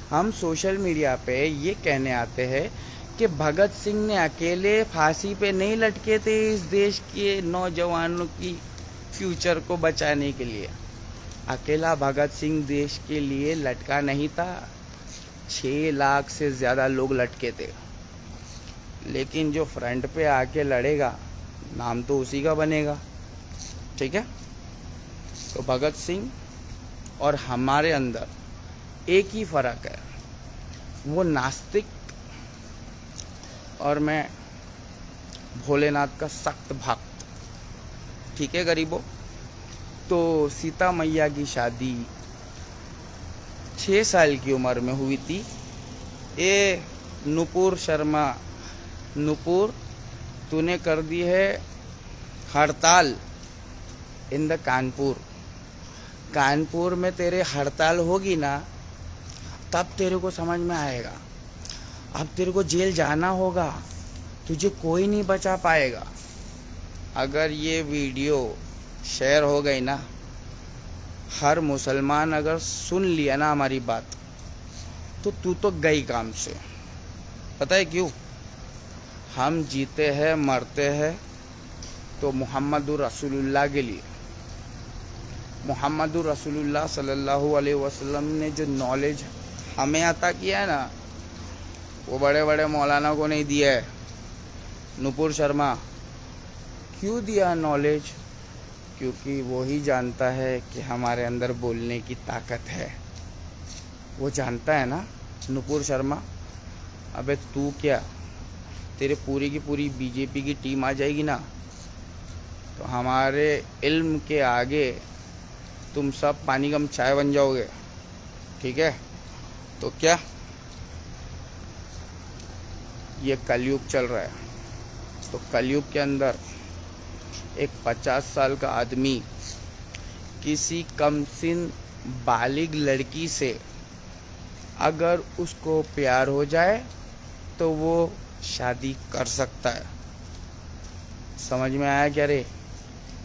हम सोशल मीडिया पे ये कहने आते हैं कि भगत सिंह ने अकेले फांसी पे नहीं लटके थे इस देश के नौजवानों की फ्यूचर को बचाने के लिए। अकेला भगत सिंह देश के लिए लटका नहीं था, 6 लाख से ज़्यादा लोग लटके थे। लेकिन जो फ्रंट पे आके लड़ेगा नाम तो उसी का बनेगा। ठीक है। तो भगत सिंह और हमारे अंदर एक ही फ़र्क है, वो नास्तिक और मैं भोलेनाथ का सख्त भक्त। ठीक है गरीबों। तो सीता मैया की शादी 6 साल की उम्र में हुई थी। ए नुपुर शर्मा, नुपुर तूने कर दी है हड़ताल इन द कानपुर। कानपुर में तेरे हड़ताल होगी ना तब तेरे को समझ में आएगा। अब तेरे को जेल जाना होगा, तुझे कोई नहीं बचा पाएगा। अगर ये वीडियो शेयर हो गई ना, हर मुसलमान अगर सुन लिया ना हमारी बात, तो तू तो गई काम से। पता है क्यों? हम जीते हैं मरते हैं तो मुहम्मदुर रसूलुल्लाह के लिए। मुहम्मदुर रसूलुल्लाह सल्लल्लाहु अलैहि वसल्लम ने जो नॉलेज हमें अता किया है ना, वो बड़े बड़े मौलाना को नहीं दिया है। नुपुर शर्मा क्यों दिया नॉलेज? क्योंकि वो ही जानता है कि हमारे अंदर बोलने की ताकत है। वो जानता है ना नुपुर शर्मा। अबे तू क्या, तेरे पूरी की पूरी बीजेपी की टीम आ जाएगी ना तो हमारे इल्म के आगे तुम सब पानी कम चाय बन जाओगे। ठीक है। तो क्या ये कलयुग चल रहा है, तो कलयुग के अंदर एक 50 साल का आदमी किसी कमसिन बालिग लड़की से अगर उसको प्यार हो जाए तो वो शादी कर सकता है। समझ में आया क्या रे?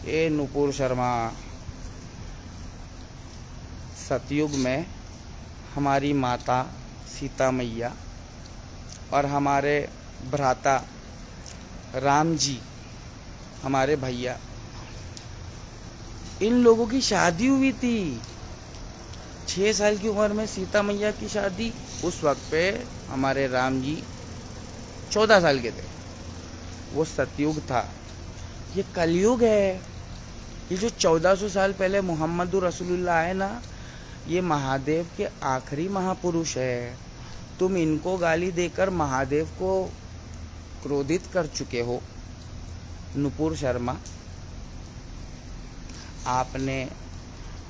ए नुपुर शर्मा, सतयुग में हमारी माता सीता मैया और हमारे भ्राता राम जी, हमारे भैया, इन लोगों की शादी हुई थी। 6 साल की उम्र में सीता मैया की शादी। उस वक्त पे हमारे राम जी 14 साल के थे। वो सतयुग था। ये कलयुग है। ये जो 1400 साल पहले मुहम्मदुर रसूलुल्लाह आए ना, ये महादेव के आखिरी महापुरुष है। तुम इनको गाली देकर महादेव को क्रोधित कर चुके हो। नुपुर शर्मा, आपने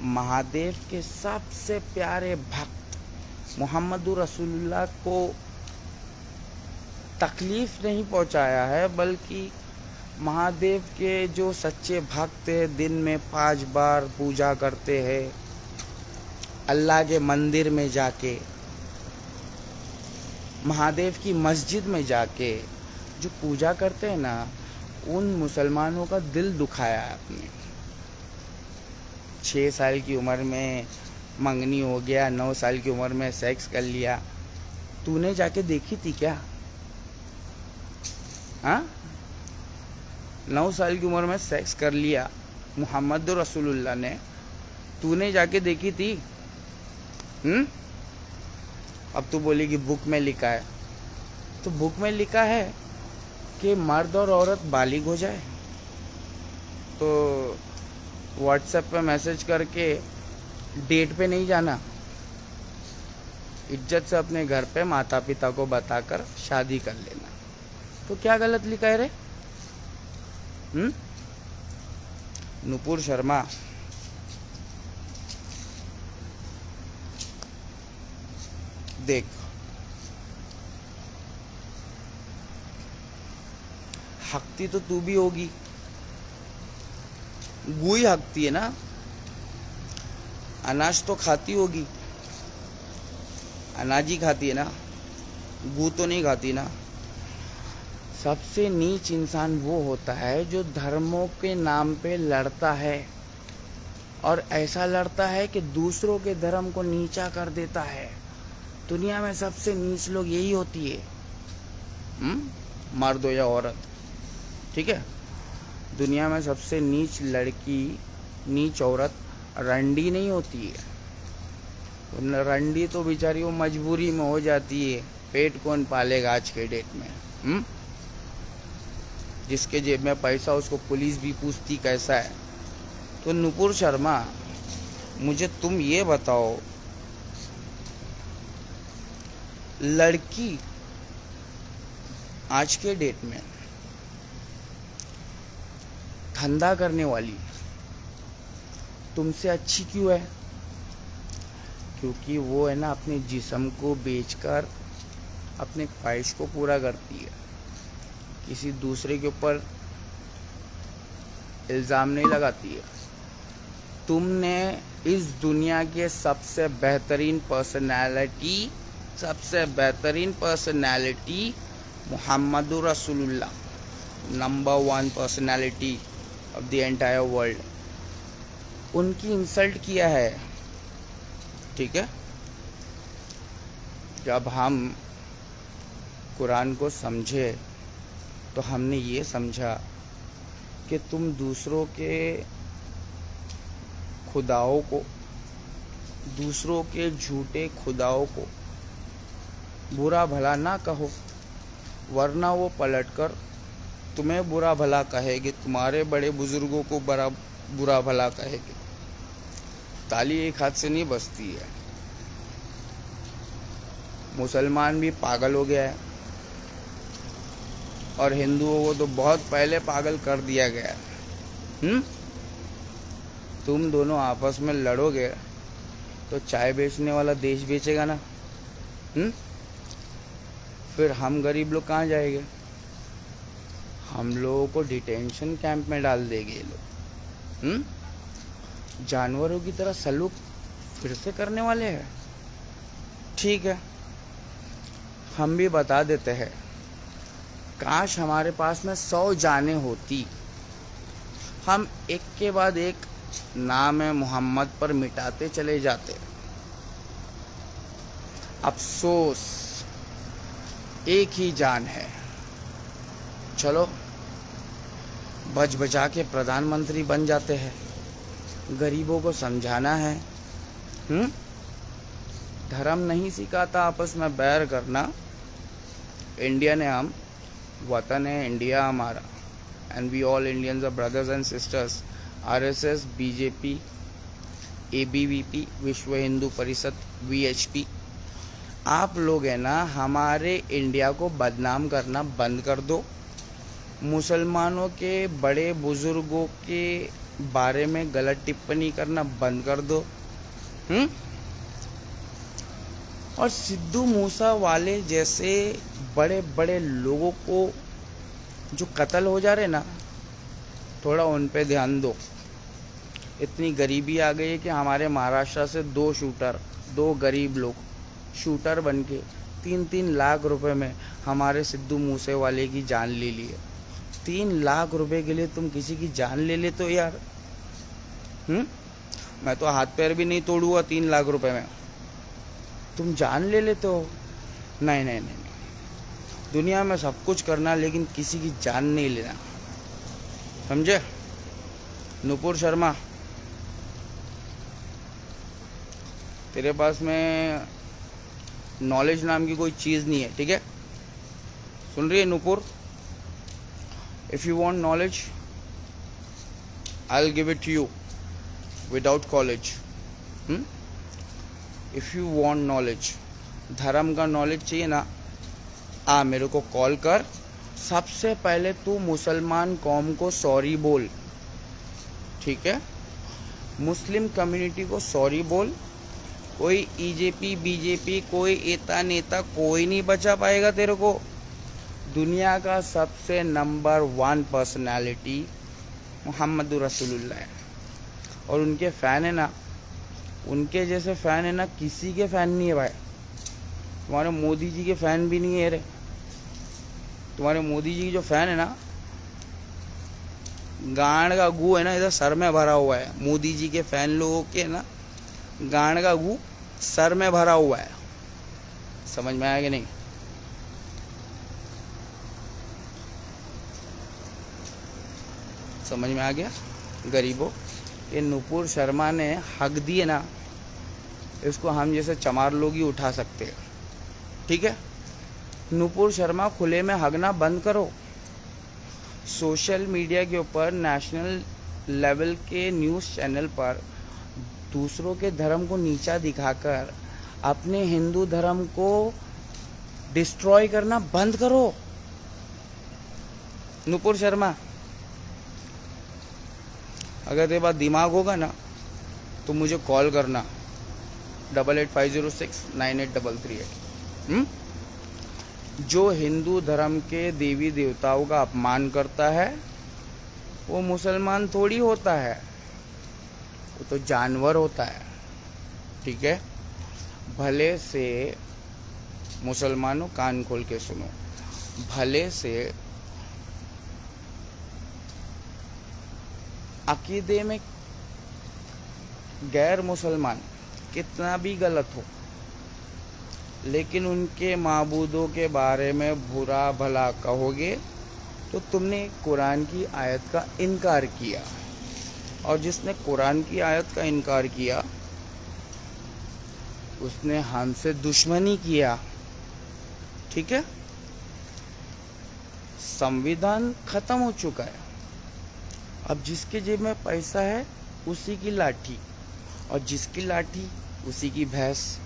महादेव के सबसे प्यारे भक्त मोहम्मदुर रसूलुल्लाह को तकलीफ नहीं पहुंचाया है, बल्कि महादेव के जो सच्चे भक्त हैं, दिन में 5 बार पूजा करते हैं, अल्लाह के मंदिर में जाके, महादेव की मस्जिद में जाके जो पूजा करते हैं ना, उन मुसलमानों का दिल दुखाया है आपने। 6 साल की उम्र में मंगनी हो गया, 9 साल की उम्र में सेक्स कर लिया। तूने जाके देखी थी क्या? हाँ, 9 साल की उम्र में सेक्स कर लिया मोहम्मद रसूलुल्लाह ने, तूने जाके देखी थी? अब तू बोलेगी बुक में लिखा है, तो बुक में लिखा है कि मर्द और औरत बालिग हो जाए तो व्हाट्सएप पे मैसेज करके डेट पे नहीं जाना, इज्जत से अपने घर पे माता पिता को बताकर शादी कर लेना। तो क्या गलत लिखा है रे? नुपुर शर्मा, देख, हकती तो तू भी होगी, गुई हकती है ना, अनाज तो खाती होगी, अनाज ही खाती है ना, गू तो नहीं खाती ना। सबसे नीच इंसान वो होता है जो धर्मों के नाम पे लड़ता है, और ऐसा लड़ता है कि दूसरों के धर्म को नीचा कर देता है। दुनिया में सबसे नीच लोग यही होती है, मर्द हो या औरत, ठीक है। दुनिया में सबसे नीच लड़की, नीच औरत रंडी नहीं होती है। रंडी तो बेचारी वो मजबूरी में हो जाती है, पेट कौन पालेगा आज के डेट में। जिसके जेब में पैसा उसको पुलिस भी पूछती कैसा है। तो नुपुर शर्मा, मुझे तुम ये बताओ, लड़की आज के डेट में धंधा करने वाली तुमसे अच्छी क्यों है? क्योंकि वो है ना अपने जिस्म को बेचकर अपने ख्वाहिश को पूरा करती है, किसी दूसरे के ऊपर इल्ज़ाम नहीं लगाती है। तुमने इस दुनिया के सबसे बेहतरीन पर्सनैलिटी मोहम्मद रसूलुल्लाह, number 1 personality of the entire world, उनकी इंसल्ट किया है, ठीक है। जब हम कुरान को समझे तो हमने ये समझा कि तुम दूसरों के खुदाओं को, दूसरों के झूठे खुदाओं को बुरा भला ना कहो, वरना वो पलटकर तुम्हें बुरा भला कहेगी, तुम्हारे बड़े बुजुर्गों को बुरा भला कहेगी। ताली एक हाथ से नहीं बजती है। मुसलमान भी पागल हो गया है और हिंदुओं को तो बहुत पहले पागल कर दिया गया है। तुम दोनों आपस में लड़ोगे तो चाय बेचने वाला देश बेचेगा ना। फिर हम गरीब लोग कहाँ जाएंगे? हम लोगों को डिटेंशन कैंप में डाल देंगे ये लोग। जानवरों की तरह सलूक फिर से करने वाले हैं। ठीक है, हम भी बता देते हैं, काश हमारे पास में 100 जानें होती, हम एक के बाद एक नाम है मोहम्मद पर मिटाते चले जाते। अफसोस एक ही जान है। चलो बच बचा के प्रधानमंत्री बन जाते हैं, गरीबों को समझाना है। धर्म नहीं सिखाता आपस में बैर करना। इंडियन है हम, वतन है इंडिया हमारा, and we all Indians are brothers and sisters. RSS, BJP, ABVP, Vishwa Hindu परिषद, वीएचपी, आप लोग है ना हमारे इंडिया को बदनाम करना बंद कर दो। मुसलमानों के बड़े बुजुर्गों के बारे में गलत टिप्पणी करना बंद कर दो। और सिद्धू मूसा वाले जैसे बड़े बड़े लोगों को जो कत्ल हो जा रहे ना, थोड़ा उन पे ध्यान दो। इतनी गरीबी आ गई है कि हमारे महाराष्ट्र से 2 गरीब लोग शूटर बन के 3-3 लाख रुपए में हमारे सिद्धू मूसे वाले की जान ले ली है। 3 लाख रुपए के लिए तुम किसी की जान ले लेते हो यार। मैं तो हाथ पैर भी नहीं तोड़ूंगा 3 लाख रुपए में। तुम जान ले लेते हो। नहीं नहीं नहीं, नहीं। दुनिया में सब कुछ करना लेकिन किसी की जान नहीं लेना, समझे? नुपुर शर्मा, तेरे पास में नॉलेज नाम की कोई चीज नहीं है, ठीक है? सुन रही है Nupur? If you want knowledge I will give it to you without college. If you want knowledge, धर्म का नॉलेज चाहिए ना, मेरे को कॉल कर। सबसे पहले तू मुसलमान कौम को सॉरी बोल, ठीक है? मुस्लिम कम्युनिटी को सॉरी बोल। कोई ईजेपी बीजेपी कोई एता नेता कोई नहीं बचा पाएगा तेरे को। दुनिया का सबसे नंबर 1 पर्सनालिटी मोहम्मद रसूलुल्लाह है, और उनके फैन है ना, उनके जैसे फैन है ना, किसी के फैन नहीं है भाई। तुम्हारे मोदी जी के फैन भी नहीं है रे। तुम्हारे मोदी जी की जो फैन है ना, गांड का गू है ना, इधर सर में भरा हुआ है। मोदी जी के फैन लोगों के ना गांड का गू सर में भरा हुआ है। समझ में आया कि नहीं? समझ में आ गया गरीबों? ये नुपुर शर्मा ने हक दिए ना, इसको हम जैसे चमार लोग ही उठा सकते हैं, ठीक है? नुपुर शर्मा, खुले में हगना बंद करो। सोशल मीडिया के ऊपर नेशनल लेवल के न्यूज़ चैनल पर दूसरों के धर्म को नीचा दिखाकर अपने हिंदू धर्म को डिस्ट्रॉय करना बंद करो। नुपुर शर्मा, अगर तेरे पास दिमाग होगा ना तो मुझे कॉल करना 8850698338। जो हिंदू धर्म के देवी देवताओं का अपमान करता है वो मुसलमान थोड़ी होता है, वो तो जानवर होता है, ठीक है? भले से मुसलमानों कान खोल के सुनो, भले से अकीदे में गैर मुसलमान कितना भी गलत हो, लेकिन उनके माबूदों के बारे में बुरा भला कहोगे तो तुमने कुरान की आयत का इनकार किया, और जिसने कुरान की आयत का इनकार किया उसने हमसे दुश्मनी किया, ठीक है? संविधान खत्म हो चुका है। अब जिसके जेब में पैसा है उसी की लाठी, और जिसकी लाठी उसी की भैंस।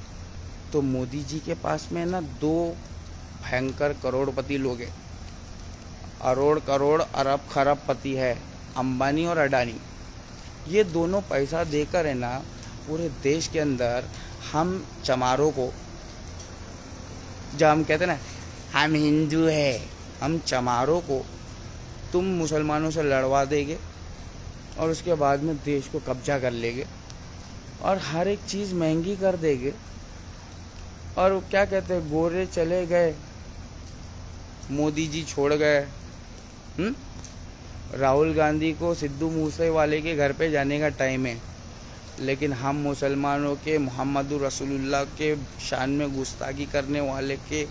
तो मोदी जी के पास में ना 2 भयंकर करोड़पति लोग हैं, अरोड़ करोड़ अरब खरब पति है, अंबानी और अडानी। ये दोनों पैसा देकर है ना पूरे देश के अंदर हम चमारों को, जब हम कहते ना हम हिंदू है, हम चमारों को तुम मुसलमानों से लड़वा देंगे और उसके बाद में देश को कब्जा कर लेंगे और हर एक चीज़ महंगी कर देंगे। और वो क्या कहते हैं, गोरे चले गए, मोदी जी छोड़ गए। राहुल गांधी को सिद्धू मूसेवाले के घर पे जाने का टाइम है, लेकिन हम मुसलमानों के मोहम्मद रसूलुल्लाह के शान में गुस्ताखी करने वाले के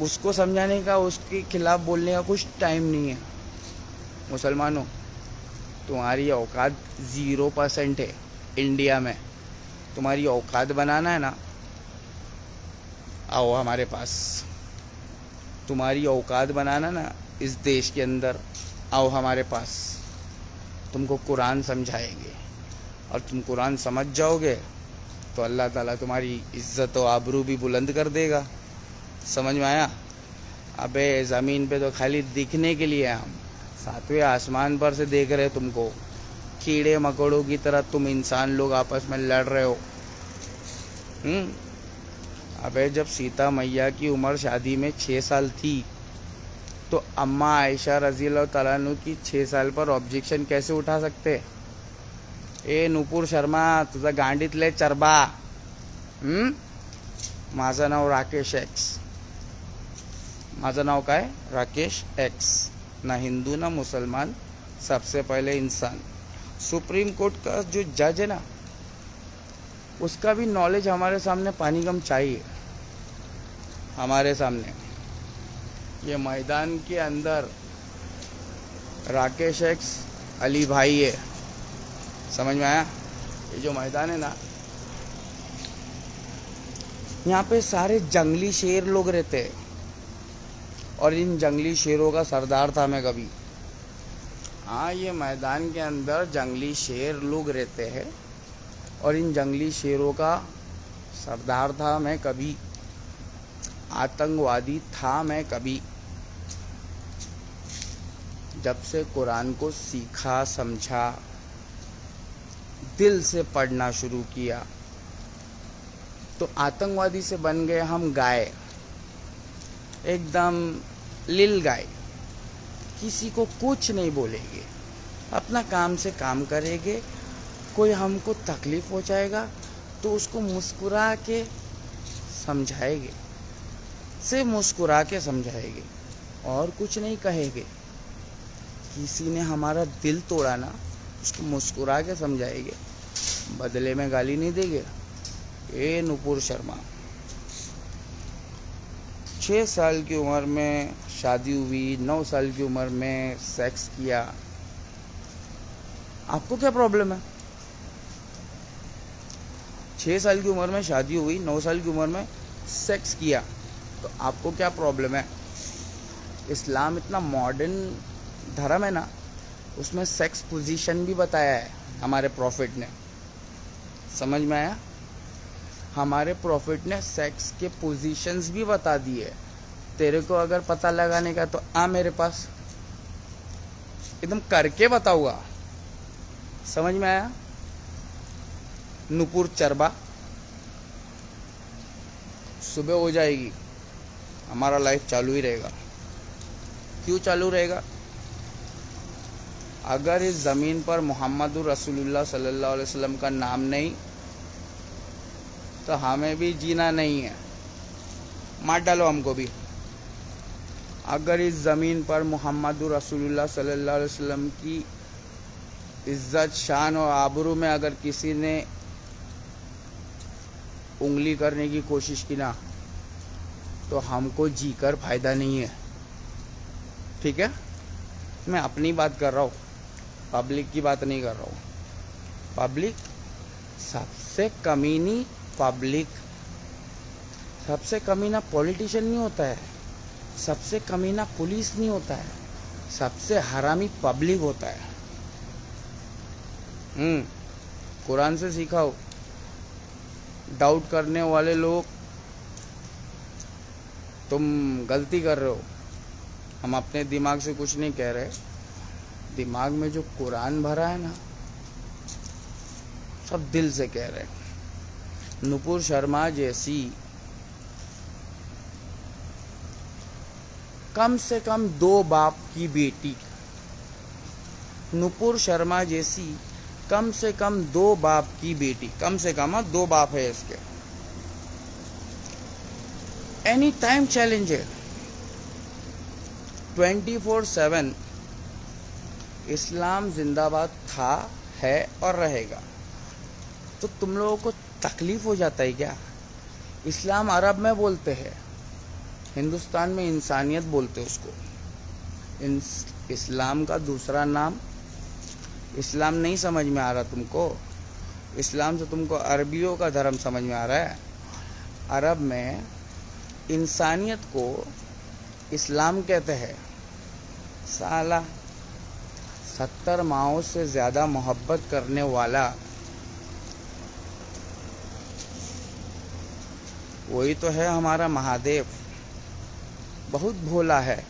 उसको समझाने का, उसके खिलाफ बोलने का कुछ टाइम नहीं है। मुसलमानों, तुम्हारी औकात 0% है इंडिया में। तुम्हारी औकात बनाना है ना, आओ हमारे पास। तुम्हारी औकात बनाना ना इस देश के अंदर, आओ हमारे पास। तुमको कुरान समझाएंगे, और तुम कुरान समझ जाओगे तो अल्लाह ताला तुम्हारी इज्जत और आबरू भी बुलंद कर देगा। समझ में आया? अबे ज़मीन पे तो खाली दिखने के लिए हम 7वें आसमान पर से देख रहे तुमको। कीड़े मकोड़ों की तरह तुम इंसान लोग आपस में लड़ रहे हो। अबे जब सीता मैया की उम्र शादी में 6 साल थी तो अम्मा आयशा रज़ी अल्लाह तआला अन्हु की 6 साल पर ऑब्जेक्शन कैसे उठा सकते? ए नुपुर शर्मा, तुझा गांडीतले चरबा। माझं नाव राकेश एक्स। माझं नाव काय? राकेश एक्स। ना हिंदू ना मुसलमान, सबसे पहले इंसान। सुप्रीम कोर्ट का जो जज है ना, उसका भी नॉलेज हमारे सामने पानी कम चाहिए। हमारे सामने ये मैदान के अंदर राकेश एक्स अली भाई है, समझ में आया? ये जो मैदान है ना, यहाँ पे सारे जंगली शेर लोग रहते हैं, और इन जंगली शेरों का सरदार था मैं कभी। हाँ, ये मैदान के अंदर जंगली शेर लोग रहते हैं, और इन जंगली शेरों का सरदार था मैं कभी, आतंकवादी था मैं कभी। जब से कुरान को सीखा, समझा, दिल से पढ़ना शुरू किया, तो आतंकवादी से बन गए हम गाय, एकदम लिल गाय। किसी को कुछ नहीं बोलेंगे, अपना काम से काम करेंगे। कोई हमको तकलीफ हो जाएगा तो उसको मुस्कुरा के समझाएंगे, सिर्फ मुस्कुरा के समझाएंगे और कुछ नहीं कहेंगे। किसी ने हमारा दिल तोड़ा ना, उसको मुस्कुरा के समझाएंगे, बदले में गाली नहीं देंगे। ए नुपुर शर्मा, 6 साल की उम्र में शादी हुई, 9 साल की उम्र में सेक्स किया, आपको क्या प्रॉब्लम है? 6 साल की उम्र में शादी हुई, 9 साल की उम्र में सेक्स किया, तो आपको क्या प्रॉब्लम है? इस्लाम इतना मॉडर्न धर्म है ना, उसमें सेक्स पोजीशन भी बताया है हमारे प्रॉफिट ने, समझ में आया? हमारे प्रॉफिट ने सेक्स के पोजीशंस भी बता दिए। तेरे को अगर पता लगाने का तो आ मेरे पास, एकदम करके बताऊंगा, समझ में आया? नुपुर चरबा, सुबह हो जाएगी, हमारा लाइफ चालू ही रहेगा। क्यों चालू रहेगा? अगर इस ज़मीन पर मोहम्मदुर रसूलुल्लाह सल्लल्लाहु अलैहि वसल्लम का नाम नहीं, तो हमें भी जीना नहीं है, मार डालो हमको भी। अगर इस ज़मीन पर मोहम्मदुर रसूलुल्लाह सल्लल्लाहु अलैहि वसल्लम की इज्जत, शान और आबरू में अगर किसी ने उंगली करने की कोशिश की ना, तो हमको जीकर फायदा नहीं है, ठीक है? मैं अपनी बात कर रहा हूँ, पब्लिक की बात नहीं कर रहा हूँ। पब्लिक सबसे कमीनी, पब्लिक सबसे कमीना पॉलिटिशियन नहीं होता है, सबसे कमीना पुलिस नहीं होता है, सबसे हरामी पब्लिक होता है। कुरान से सीखा हो। डाउट करने वाले लोग, तुम गलती कर रहे हो, हम अपने दिमाग से कुछ नहीं कह रहे। दिमाग में जो कुरान भरा है ना, सब दिल से कह रहे हैं। नुपुर शर्मा जैसी कम से कम 2 बाप की बेटी, नुपुर शर्मा जैसी कम से कम 2 बाप की बेटी, कम से कम 2 बाप है इसके, एनी टाइम चैलेंज है, 24/7 इस्लाम जिंदाबाद था, है और रहेगा। तो तुम लोगों को तकलीफ हो जाता है क्या? इस्लाम अरब में बोलते हैं, हिंदुस्तान में इंसानियत बोलते हैं उसको। इस्लाम का दूसरा नाम, इस्लाम नहीं समझ में आ रहा तुमको? इस्लाम से तुमको अरबियों का धर्म समझ में आ रहा है। अरब में इंसानियत को इस्लाम कहते हैं। साला 70 माओं से ज़्यादा मोहब्बत करने वाला वही तो है हमारा महादेव। बहुत भोला है।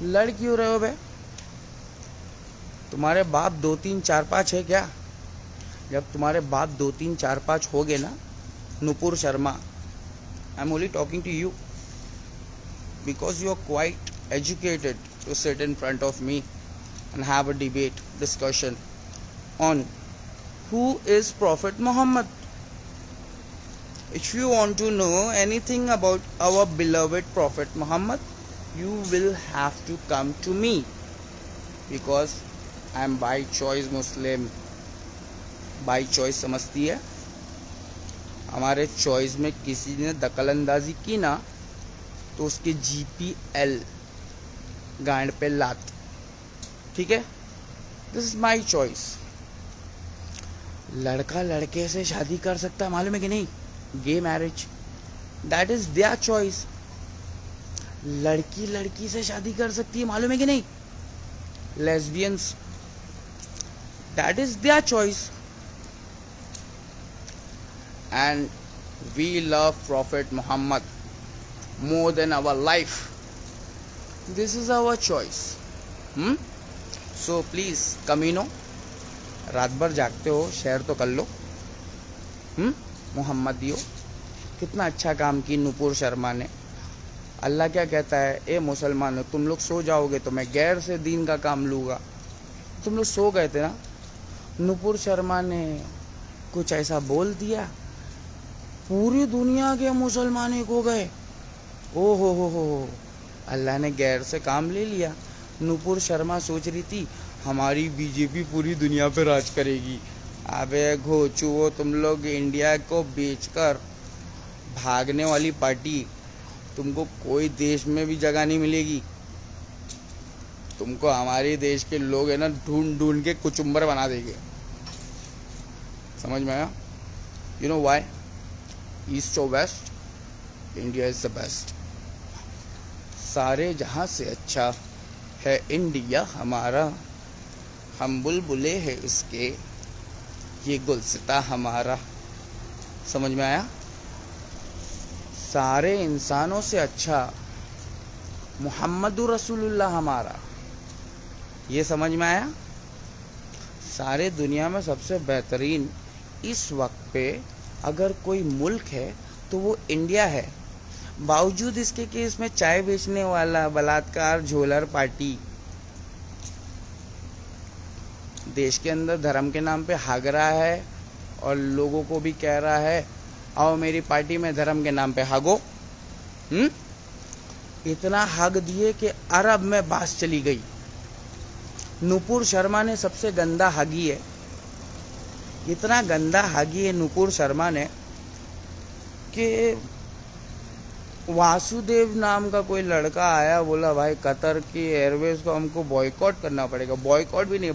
लड़ क्यों रहे हो बे? तुम्हारे बाप 2 3 4 5 है क्या? जब तुम्हारे बाप 2 3 4 5 हो गए ना, Nupur Sharma, I am only talking to you because you are quite educated to sit in front of me and have a debate discussion on who is Prophet Muhammad. If you want to know anything about our beloved Prophet Muhammad, you will have to come to me, because I am by choice Muslim. By choice समझती है? हमारे choice में किसी ने दखलंदाजी की ना तो उसके GPL गांड पे लात। ठीक है, दिस इज माई चॉइस। लड़का लड़के से शादी कर सकता है, मालूम है कि नहीं? Gay marriage, that is their choice. लड़की लड़की से शादी कर सकती है, मालूम है कि नहीं? Lesbians, that is their choice. And we love prophet Mohammad more than our life. This is our choice. So please कमीनो, रात भर जागते हो, शेयर तो कर लो। मोहम्मदियो, कितना अच्छा काम की नुपुर शर्मा ने। अल्लाह क्या कहता है? ए मुसलमानों, तुम लोग सो जाओगे तो मैं गैर से दीन का काम लूँगा। तुम लोग सो गए थे ना, नुपुर शर्मा ने कुछ ऐसा बोल दिया, पूरी दुनिया के मुसलमान एक हो गए। ओ हो, अल्लाह ने गैर से काम ले लिया। नुपुर शर्मा सोच रही थी हमारी बीजेपी पूरी दुनिया पे राज करेगी। अबे घोचुओ, तुम लोग इंडिया को बेचकर भागने वाली पार्टी, तुमको कोई देश में भी जगह नहीं मिलेगी। तुमको हमारे देश के लोग है ना ढूंढ ढूंढ के कुचुम्बर बना देंगे। समझ में आया? You know why? ईस्ट और west, India is the best. सारे जहां से अच्छा है इंडिया हमारा, हम बुलबुले हैं इसके, ये गुलसिता हमारा। समझ में आया? सारे इंसानों से अच्छा मुहम्मदुर रसूलुल्लाह हमारा, ये समझ में आया? सारे दुनिया में सबसे बेहतरीन इस वक्त पे अगर कोई मुल्क है तो वो इंडिया है। बावजूद इसके कि इसमें चाय बेचने वाला बलात्कार झोलर पार्टी देश के अंदर धर्म के नाम पे हाग रहा है और लोगों को भी कह रहा है आओ मेरी पार्टी में धर्म के नाम पे हागो। इतना हक दिए कि अरब में बास चली गई। नुपुर शर्मा ने सबसे गंदा हगी है, इतना गंदा हगी है नुपुर शर्मा ने कि वासुदेव नाम का कोई लड़का आया, बोला भाई कतर की एयरवेज को हमको बॉयकॉट करना पड़ेगा। बॉयकॉट भी नहीं,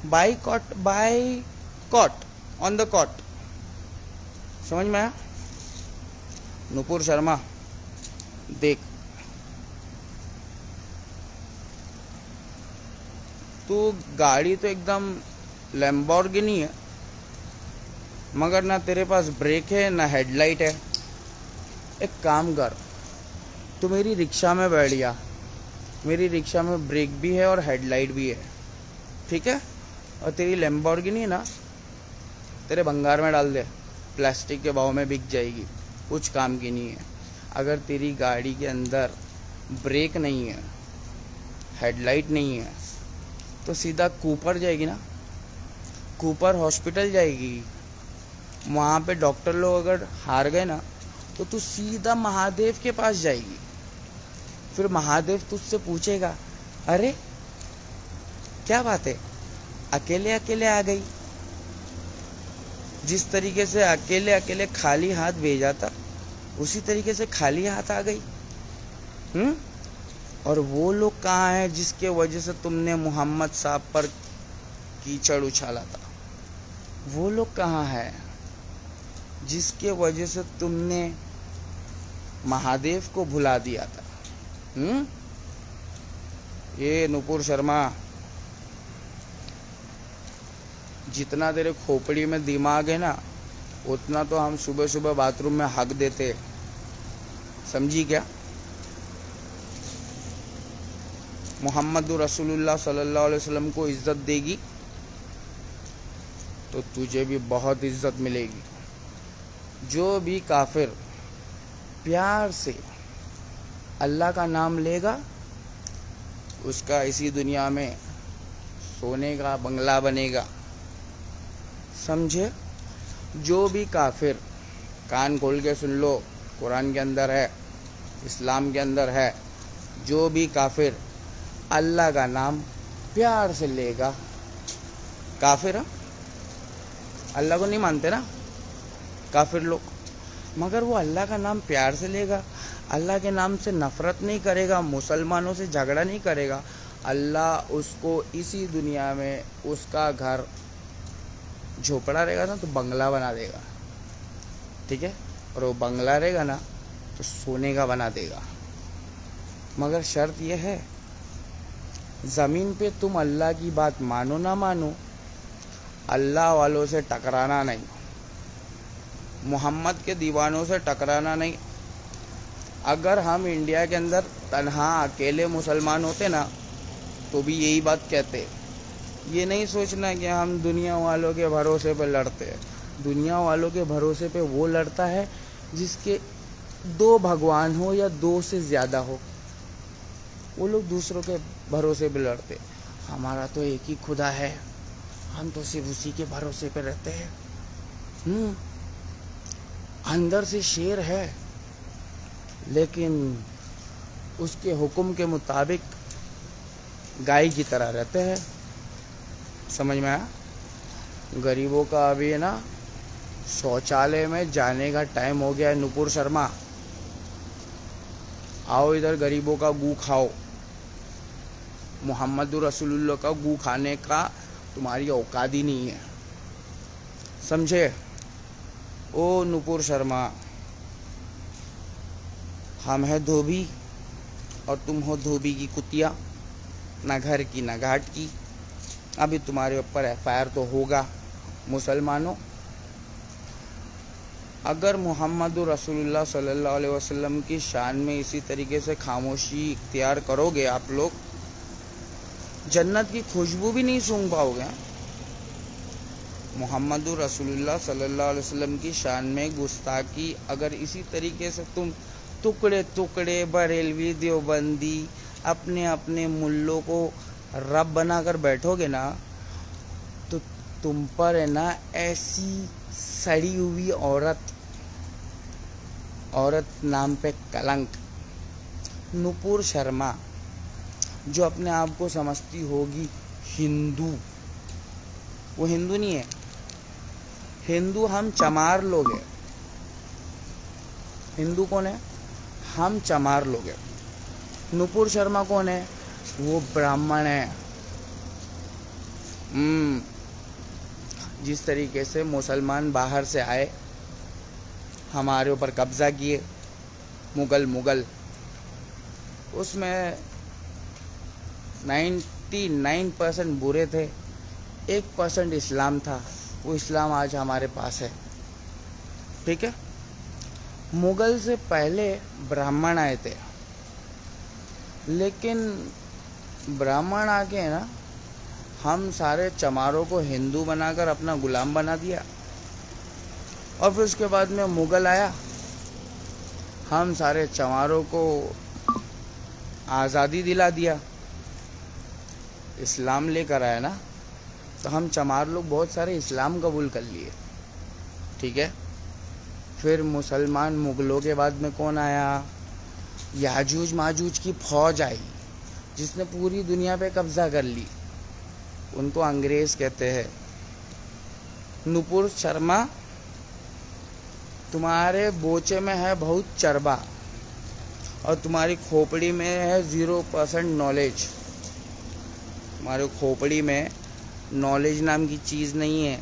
बाइकॉट ऑन द कॉट। समझ में आया? नुपुर शर्मा देख, तू गाड़ी तो एकदम लैम्बोर्गिनी है, मगर ना तेरे पास ब्रेक है ना हेडलाइट है। एक काम कर, तू मेरी रिक्शा में बैठ जा, मेरी रिक्शा में ब्रेक भी है और हेडलाइट भी है, ठीक है? और तेरी लैम्बोर्गिनी ना तेरे भंगार में डाल दे, प्लास्टिक के भाव में बिक जाएगी, कुछ काम की नहीं है। अगर तेरी गाड़ी के अंदर ब्रेक नहीं है, हेडलाइट नहीं है, तो सीधा कूपर जाएगी ना, कूपर हॉस्पिटल जाएगी। वहाँ पे डॉक्टर लोग अगर हार गए ना तो तू सीधा महादेव के पास जाएगी। फिर महादेव तुझसे पूछेगा अरे क्या बात है, अकेले अकेले आ गई? जिस तरीके से अकेले अकेले खाली हाथ भेजा था उसी तरीके से खाली हाथ आ गई। और वो लोग कहाँ हैं जिसके वजह से तुमने मोहम्मद साहब पर कीचड़ उछाला था? वो लोग कहाँ हैं जिसके वजह से तुमने महादेव को भुला दिया था? ये नुपुर शर्मा, जितना तेरे खोपड़ी में दिमाग है ना उतना तो हम सुबह सुबह बाथरूम में हक देते, समझी क्या? मोहम्मद रसूलुल्लाह सल्लल्लाहु अलैहि वसल्लम को इज्जत देगी तो तुझे भी बहुत इज्जत मिलेगी। जो भी काफिर प्यार से अल्लाह का नाम लेगा उसका इसी दुनिया में सोने का बंगला बनेगा, समझे? जो भी काफिर, कान खोल के सुन लो, कुरान के अंदर है, इस्लाम के अंदर है, जो भी काफिर अल्लाह का नाम प्यार से लेगा। काफिर, अल्लाह को नहीं मानते ना काफिर लोग, मगर वो अल्लाह का नाम प्यार से लेगा, अल्लाह के नाम से नफरत नहीं करेगा, मुसलमानों से झगड़ा नहीं करेगा। अल्लाह उसको इसी दुनिया में उसका घर झोपड़ा रहेगा ना तो बंगला बना देगा, ठीक है, और वो बंगला रहेगा ना तो सोने का बना देगा। मगर शर्त यह है, ज़मीन पे तुम अल्लाह की बात मानो ना मानो, अल्लाह वालों से टकराना नहीं, मोहम्मद के दीवानों से टकराना नहीं। अगर हम इंडिया के अंदर तन्हा अकेले मुसलमान होते ना तो भी यही बात कहते। ये नहीं सोचना कि हम दुनिया वालों के भरोसे पे लड़ते हैं। दुनिया वालों के भरोसे पे वो लड़ता है जिसके दो भगवान हो या दो से ज़्यादा हो, वो लोग दूसरों के भरोसे पे लड़ते। हमारा तो एक ही खुदा है, हम तो सिर्फ उसी के भरोसे पे रहते हैं। अंदर से शेर है लेकिन उसके हुक्म के मुताबिक गाय की तरह रहते हैं। समझ में आया? गरीबों का अभी है ना शौचालय में जाने का टाइम हो गया है। नुपुर शर्मा, आओ इधर, गरीबों का गू खाओ। मोहम्मद रसूलुल्लाह का गू खाने का तुम्हारी औकात ही नहीं है, समझे? ओ नुपुर शर्मा, हम है धोबी और तुम हो धोबी की कुतिया, ना घर की ना घाट की। अभी तुम्हारे ऊपर एफआईआर तो होगा। मुसलमानों, अगर मोहम्मद रसूलुल्लाह सल्लल्लाहु अलैहि वसल्लम की शान में इसी तरीके से खामोशी इख्तियार करोगे, आप लोग जन्नत की खुशबू भी नहीं सूंघ पाओगे। मोहम्मद रसूलुल्लाह सल्लल्लाहु अलैहि वसल्लम की शान में गुस्ताखी अगर इसी तरीके से तुम टुकड़े टुकड़े बरेलवी देवबंदी अपने अपने मुल्लों को रब बनाकर बैठोगे ना तो तुम पर है ना ऐसी सड़ी हुई औरत नाम पे कलंक। नुपुर शर्मा जो अपने आप को समझती होगी हिंदू, वो हिंदू नहीं है। हिंदू हम चमार लोग हैं। हिंदू कौन है? हम चमार लोग हैं। नुपुर शर्मा कौन है? वो ब्राह्मण है। जिस तरीके से मुसलमान बाहर से आए, हमारे ऊपर कब्जा किए, मुगल उसमें 99% बुरे थे, 1% इस्लाम था। वो इस्लाम आज हमारे पास है, ठीक है। मुगल से पहले ब्राह्मण आए थे, लेकिन ब्राह्मण आके है ना हम सारे चमारों को हिंदू बनाकर अपना गुलाम बना दिया। और फिर उसके बाद में मुगल आया, हम सारे चमारों को आज़ादी दिला दिया। इस्लाम लेकर आया ना, तो हम चमार लोग बहुत सारे इस्लाम कबूल कर लिए, ठीक है। फिर मुसलमान मुगलों के बाद में कौन आया? याजूज माजूज की फौज आई जिसने पूरी दुनिया पे कब्जा कर ली। उनको अंग्रेज कहते हैं। नुपुर शर्मा, तुम्हारे बोचे में है बहुत चरबा और तुम्हारी खोपड़ी में है 0% नॉलेज। तुम्हारे खोपड़ी में नॉलेज नाम की चीज़ नहीं है,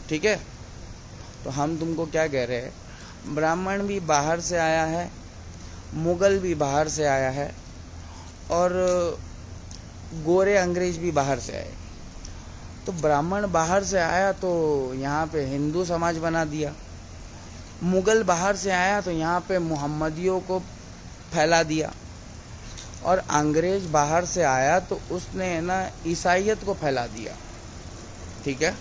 ठीक है। तो हम तुमको क्या कह रहे हैं? ब्राह्मण भी बाहर से आया है, मुगल भी बाहर से आया है और गोरे अंग्रेज भी बाहर से आए। तो ब्राह्मण बाहर से आया तो यहाँ पे हिंदू समाज बना दिया, मुगल बाहर से आया तो यहाँ पे मोहम्मदियों को फैला दिया, और अंग्रेज बाहर से आया तो उसने ना ईसाईयत को फैला दिया, ठीक है।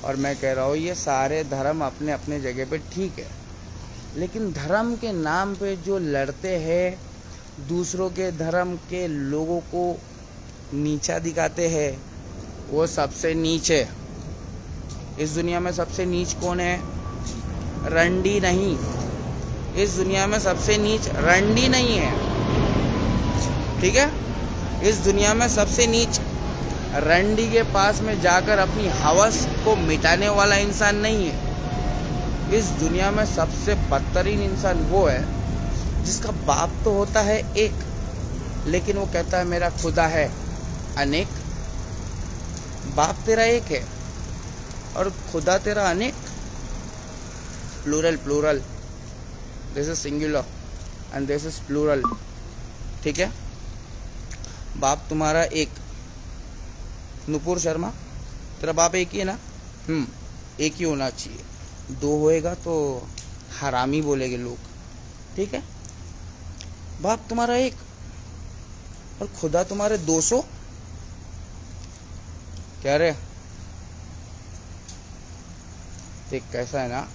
और मैं कह रहा हूँ ये सारे धर्म अपने अपने जगह पे ठीक है, लेकिन धर्म के नाम पे जो लड़ते हैं, दूसरों के धर्म के लोगों को नीचा दिखाते हैं, वो सबसे नीच है। इस दुनिया में सबसे नीच कौन है? रंडी नहीं। इस दुनिया में सबसे नीच रंडी नहीं है, ठीक है। इस दुनिया में सबसे नीच रंडी के पास में जाकर अपनी हवस को मिटाने वाला इंसान नहीं है। इस दुनिया में सबसे बदतरीन इंसान वो है जिसका बाप तो होता है एक, लेकिन वो कहता है मेरा खुदा है अनेक। बाप तेरा एक है और खुदा तेरा अनेक। Plural, this is singular and this is plural, ठीक है। बाप तुम्हारा एक, नुपुर शर्मा तेरा बाप एक ही है ना? एक ही होना चाहिए, दो होएगा तो हरामी बोलेंगे लोग, ठीक है। बाप तुम्हारा एक और खुदा तुम्हारे 200। क्या रे देख कैसा है ना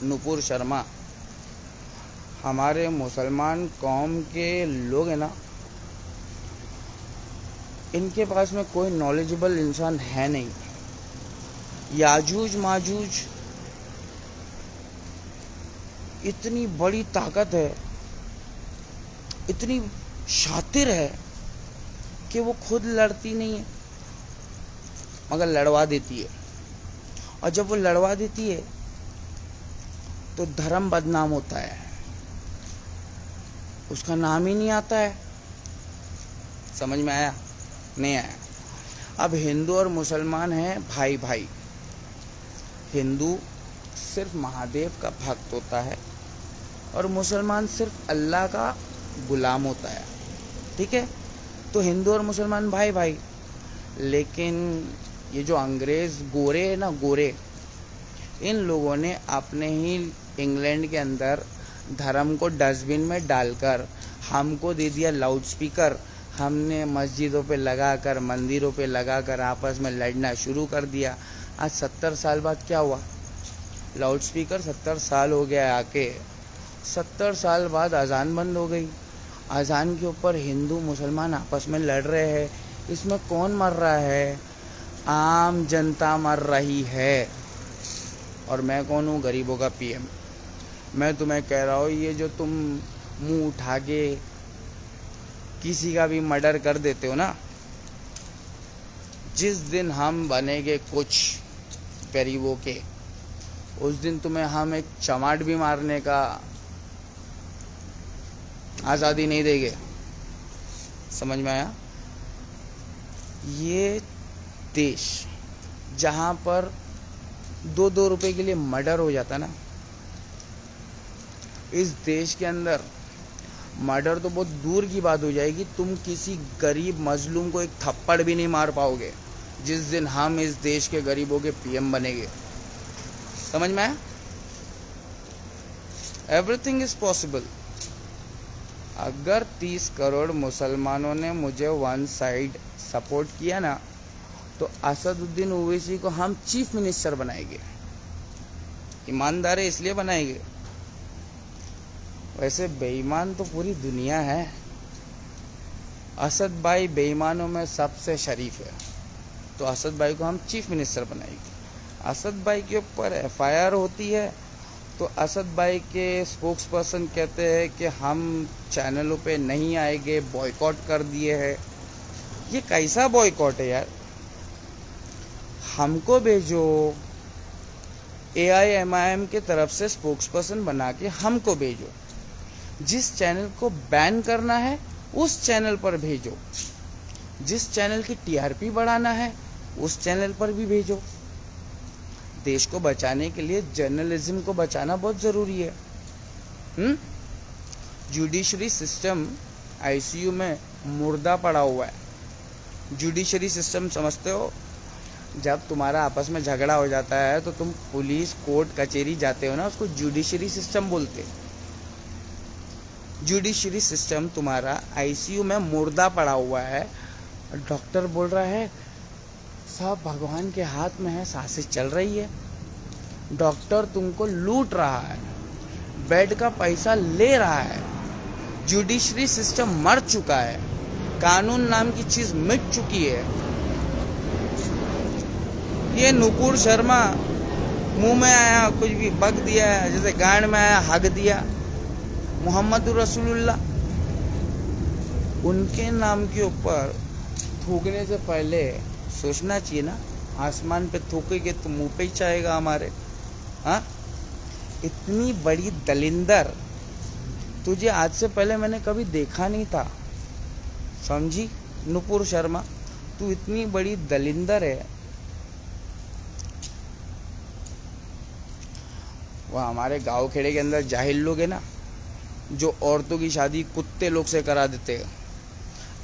नुपुर शर्मा, हमारे मुसलमान कौम के लोग है ना, इनके पास में कोई नॉलेजेबल इंसान है नहीं। याजूज माजूज इतनी बड़ी ताकत है, इतनी शातिर है कि वो खुद लड़ती नहीं है मगर लड़वा देती है, और जब वो लड़वा देती है तो धर्म बदनाम होता है, उसका नाम ही नहीं आता है। समझ में आया? नहीं आया? अब हिंदू और मुसलमान हैं भाई भाई। हिंदू सिर्फ महादेव का भक्त होता है और मुसलमान सिर्फ अल्लाह का गुलाम होता है, ठीक है। तो हिंदू और मुसलमान भाई भाई। लेकिन ये जो अंग्रेज गोरे है ना, गोरे, इन लोगों ने अपने ही इंग्लैंड के अंदर धर्म को डस्टबिन में डालकर हमको दे दिया लाउड स्पीकर। हमने मस्जिदों पे लगाकर, मंदिरों पे लगाकर आपस में लड़ना शुरू कर दिया। आज 70 साल बाद क्या हुआ? लाउड स्पीकर 70 साल हो गया आके, 70 साल बाद अजान बंद हो गई। अजान के ऊपर हिंदू मुसलमान आपस में लड़ रहे हैं। इसमें कौन मर रहा है? आम जनता मर रही है। और मैं कौन हूँ? गरीबों का पीएम। मैं तुम्हें कह रहा हूँ, ये जो तुम मुंह उठा के किसी का भी मर्डर कर देते हो ना, जिस दिन हम बनेंगे कुछ गरीबों के, उस दिन तुम्हें हम एक चमाट भी मारने का आज़ादी नहीं देंगे। समझ में आया? ये देश जहाँ पर 2-2 रुपए के लिए मर्डर हो जाता ना, इस देश के अंदर मर्डर तो बहुत दूर की बात हो जाएगी, तुम किसी गरीब मजलूम को एक थप्पड़ भी नहीं मार पाओगे जिस दिन हम इस देश के गरीबों के पीएम बनेंगे। समझ में आया? Everything is possible. अगर 30 करोड़ मुसलमानों ने मुझे वन साइड सपोर्ट किया ना, तो असदुद्दीन ओवैसी को हम चीफ मिनिस्टर बनाएंगे। ईमानदार है इसलिए बनाएंगे, वैसे बेईमान तो पूरी दुनिया है। असद भाई बेईमानों में सबसे शरीफ है, तो असद भाई को हम चीफ मिनिस्टर बनाएंगे। असद भाई के ऊपर एफआईआर होती है तो असद भाई के स्पोक्स पर्सन कहते हैं कि हम चैनलों पे नहीं आएंगे, बॉयकॉट कर दिए है। ये कैसा बॉयकॉट है यार? हमको भेजो, AIMIM के तरफ से स्पोक्स पर्सन बना के हमको भेजो। जिस चैनल को बैन करना है उस चैनल पर भेजो, जिस चैनल की TRP बढ़ाना है उस चैनल पर भी भेजो। देश को बचाने के लिए जर्नलिज्म को बचाना बहुत जरूरी है। जुडिशरी सिस्टम ICU में मुर्दा पड़ा हुआ है। जुडिशरी सिस्टम समझते हो? जब तुम्हारा आपस में झगड़ा हो जाता है तो तुम पुलिस कोर्ट कचहरी जाते हो ना, उसको जुडिशरी सिस्टम बोलते। जुडिशरी सिस्टम तुम्हारा ICU में मुर्दा पड़ा हुआ है। डॉक्टर बोल रहा है सब भगवान के हाथ में है, सांसें चल रही है। डॉक्टर तुमको लूट रहा है, बेड का पैसा ले रहा है। जुडिशरी सिस्टम मर चुका है, कानून नाम की चीज मिट चुकी है। ये नुपुर शर्मा मुंह में आया कुछ भी बक दिया है, जैसे गांड में आया हक दिया। मोहम्मद रसूलुल्लाह उनके नाम के ऊपर थूकने से पहले सोचना चाहिए ना, आसमान पे थूकेंगे तो मुंह पे ही चाहेगा हमारे। हाँ, इतनी बड़ी दलिंदर तुझे आज से पहले मैंने कभी देखा नहीं था, समझी नुपुर शर्मा? तू इतनी बड़ी दलिंदर है। वो हमारे गांव खेड़े के अंदर जाहिल लोग है ना, जो औरतों की शादी कुत्ते लोग से करा देते हैं,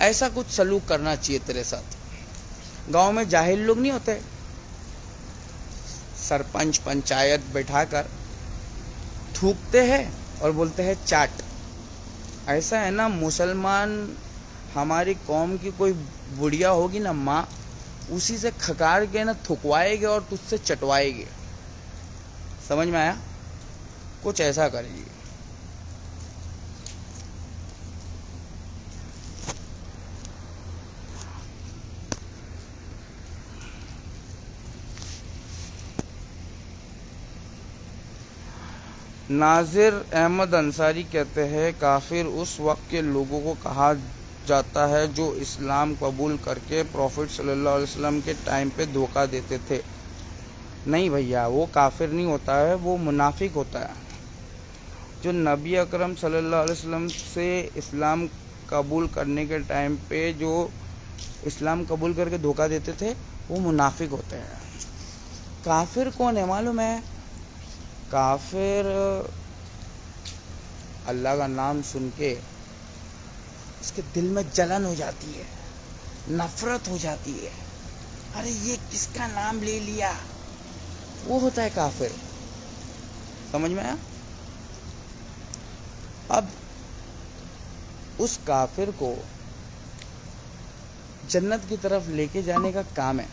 ऐसा कुछ सलूक करना चाहिए तेरे साथ। गांव में जाहिल लोग नहीं होते, सरपंच पंचायत बैठाकर थूकते हैं और बोलते हैं चाट। ऐसा है ना, मुसलमान हमारी कौम की कोई बुढ़िया होगी ना माँ, उसी से खकार के ना थुकवाएगे और तुझसे चटवाएगे। समझ में आया? कुछ ऐसा करेगी। नाजिर अहमद अंसारी कहते हैं, काफिर उस वक्त के लोगों को कहा जाता है जो इस्लाम कबूल करके प्रॉफिट सल्लल्लाहु अलैहि वसल्लम के टाइम पे धोखा देते थे। नहीं भैया, वो काफिर नहीं होता है, वो मुनाफिक होता है। जो नबी अकरम सल्लल्लाहु अलैहि वसल्लम से इस्लाम कबूल करने के टाइम पे जो इस्लाम कबूल करके धोखा देते थे, वो मुनाफिक होते हैं। काफिर कौन है मालूम है? काफिर अल्लाह का नाम सुन के उसके दिल में जलन हो जाती है, नफरत हो जाती है, अरे ये किसका नाम ले लिया, वो होता है काफिर। समझ में आया? अब उस काफिर को जन्नत की तरफ लेके जाने का काम है,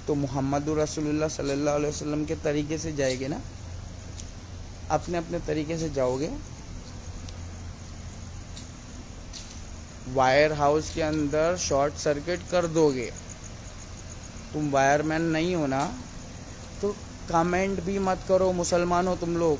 तो मुहम्मद रसूलुल्लाह सल्लल्लाहु अलैहि वसल्लम के तरीके से जाएंगे ना, अपने अपने तरीके से जाओगे। वायर हाउस के अंदर शॉर्ट सर्किट कर दोगे। तुम वायरमैन नहीं हो ना, तो कमेंट भी मत करो। मुसलमान हो तुम लोग,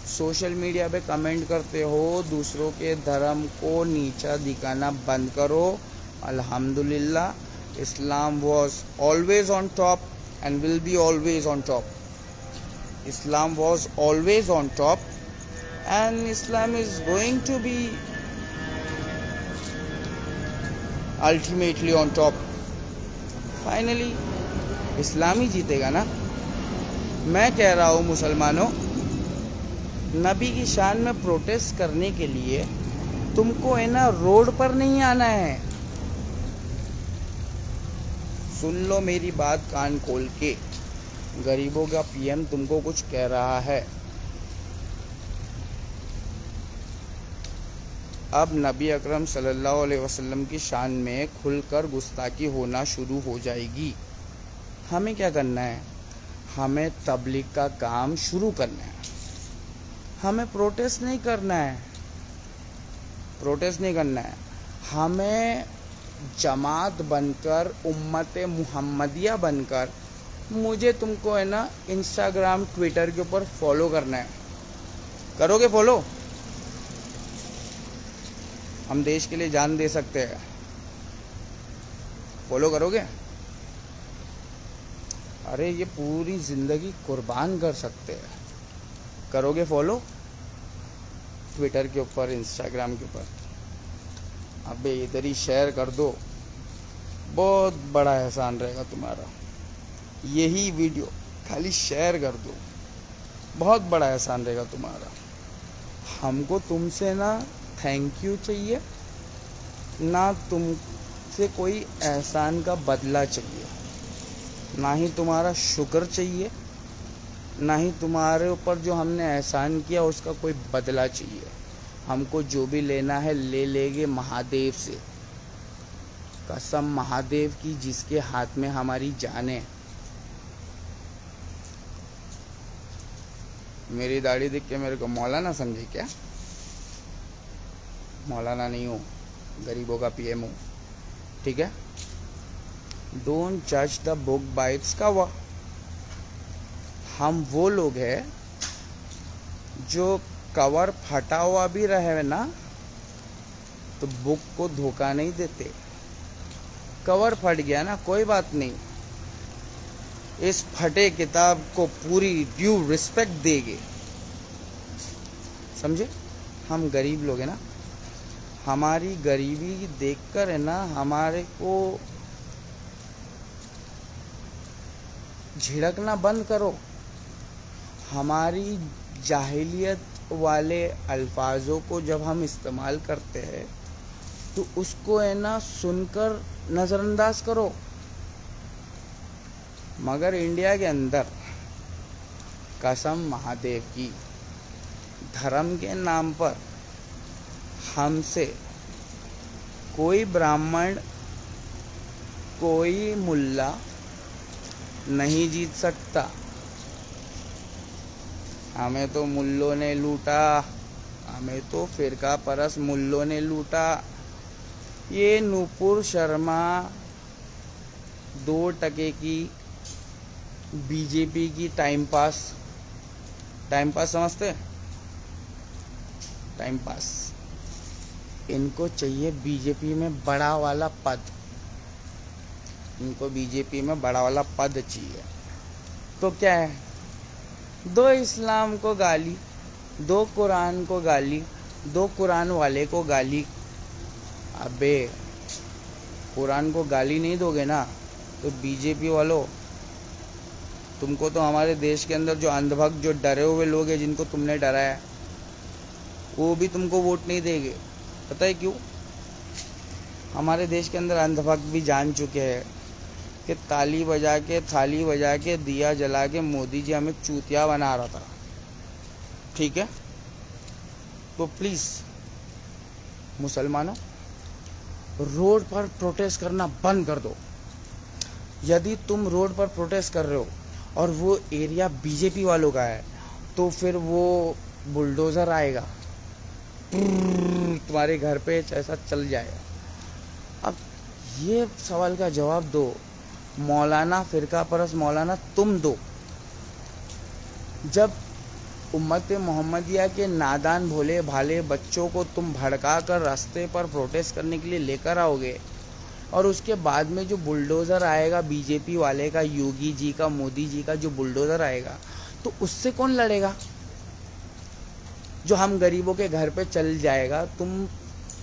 सोशल मीडिया पे कमेंट करते हो, दूसरों के धर्म को नीचा दिखाना बंद करो। अल्हम्दुलिल्लाह, Islam was always on top and will be always on top. Islam was always on top and Islam is going to be ultimately on top. Finally, इस्लाम ही जीतेगा ना। मैं कह रहा हूँ मुसलमानों, नबी की शान में प्रोटेस्ट करने के लिए तुमको है ना रोड पर नहीं आना है। सुन लो मेरी बात कान खोल के, गरीबों का पीएम तुमको कुछ कह रहा है। अब नबी अकरम सल्लल्लाहु अलैहि वसल्लम की शान में खुलकर गुस्ताखी होना शुरू हो जाएगी। हमें क्या करना है? हमें तबलीग का काम शुरू करना है। हमें प्रोटेस्ट नहीं करना है, प्रोटेस्ट नहीं करना है। हमें जमात बनकर, उम्मत मुहम्मदिया बनकर, मुझे तुमको है ना इंस्टाग्राम ट्विटर के ऊपर फॉलो करना है। करोगे फॉलो? हम देश के लिए जान दे सकते हैं, फॉलो करोगे? अरे ये पूरी जिंदगी कुर्बान कर सकते हैं। करोगे फॉलो ट्विटर के ऊपर, इंस्टाग्राम के ऊपर? अबे इधर ही शेयर कर दो, बहुत बड़ा एहसान रहेगा तुम्हारा। यही वीडियो खाली शेयर कर दो, बहुत बड़ा एहसान रहेगा तुम्हारा। हमको तुमसे ना थैंक यू चाहिए, ना तुमसे कोई एहसान का बदला चाहिए, ना ही तुम्हारा शुक्र चाहिए, ना ही तुम्हारे ऊपर जो हमने एहसान किया उसका कोई बदला चाहिए। हमको जो भी लेना है ले लेंगे महादेव से, कसम महादेव की जिसके हाथ में हमारी जान है। मेरी दाढ़ी देख के मेरे को मौलाना समझे क्या? मौलाना नहीं हूँ, गरीबों का पीएम हूँ, ठीक है? डोंट जज the book by its cover. हम वो लोग हैं जो कवर फटा हुआ भी रहे ना तो बुक को धोखा नहीं देते। कवर फट गया ना, कोई बात नहीं, इस फटे किताब को पूरी ड्यू रिस्पेक्ट देंगे, समझे। हम गरीब लोग हैं ना, हमारी गरीबी देखकर है ना हमारे को झिड़कना बंद करो। हमारी जाहिलियत वाले अल्फाजों को जब हम इस्तेमाल करते हैं तो उसको है ना सुनकर नज़रअंदाज करो। मगर इंडिया के अंदर कसम महादेव की, धर्म के नाम पर हमसे कोई ब्राह्मण, कोई मुल्ला नहीं जीत सकता। हमें तो मुल्लों ने लूटा, हमें तो फिरका परस मुल्लों ने लूटा। ये नूपुर शर्मा 2% की बीजेपी की टाइम पास समझते, टाइम पास। इनको चाहिए बीजेपी में बड़ा वाला पद, इनको बीजेपी में बड़ा वाला पद चाहिए। तो क्या है, 2 इस्लाम को गाली, 2 कुरान को गाली, 2 कुरान वाले को गाली। अबे कुरान को गाली नहीं दोगे ना तो बीजेपी वालों, तुमको तो हमारे देश के अंदर जो अंधभक्त, जो डरे हुए लोग हैं जिनको तुमने डराया, वो भी तुमको वोट नहीं देंगे। पता है क्यों? हमारे देश के अंदर अंधभक्त भी जान चुके हैं कि ताली बजा के, थाली बजा के, दिया जला के मोदी जी हमें चूतिया बना रहा था। ठीक है, तो प्लीज मुसलमानों, रोड पर प्रोटेस्ट करना बंद कर दो। यदि तुम रोड पर प्रोटेस्ट कर रहे हो और वो एरिया बीजेपी वालों का है तो फिर वो बुलडोजर आएगा, तुम्हारे घर पे ऐसा चल जाएगा। अब ये सवाल का जवाब दो, मौलाना, फिरका परस मौलाना तुम दो। जब उम्मत मोहम्मदिया के नादान भोले भाले बच्चों को तुम भड़का कर रास्ते पर प्रोटेस्ट करने के लिए लेकर आओगे और उसके बाद में जो बुलडोज़र आएगा बीजेपी वाले का, योगी जी का, मोदी जी का जो बुलडोज़र आएगा, तो उससे कौन लड़ेगा? जो हम गरीबों के घर पे चल जाएगा। तुम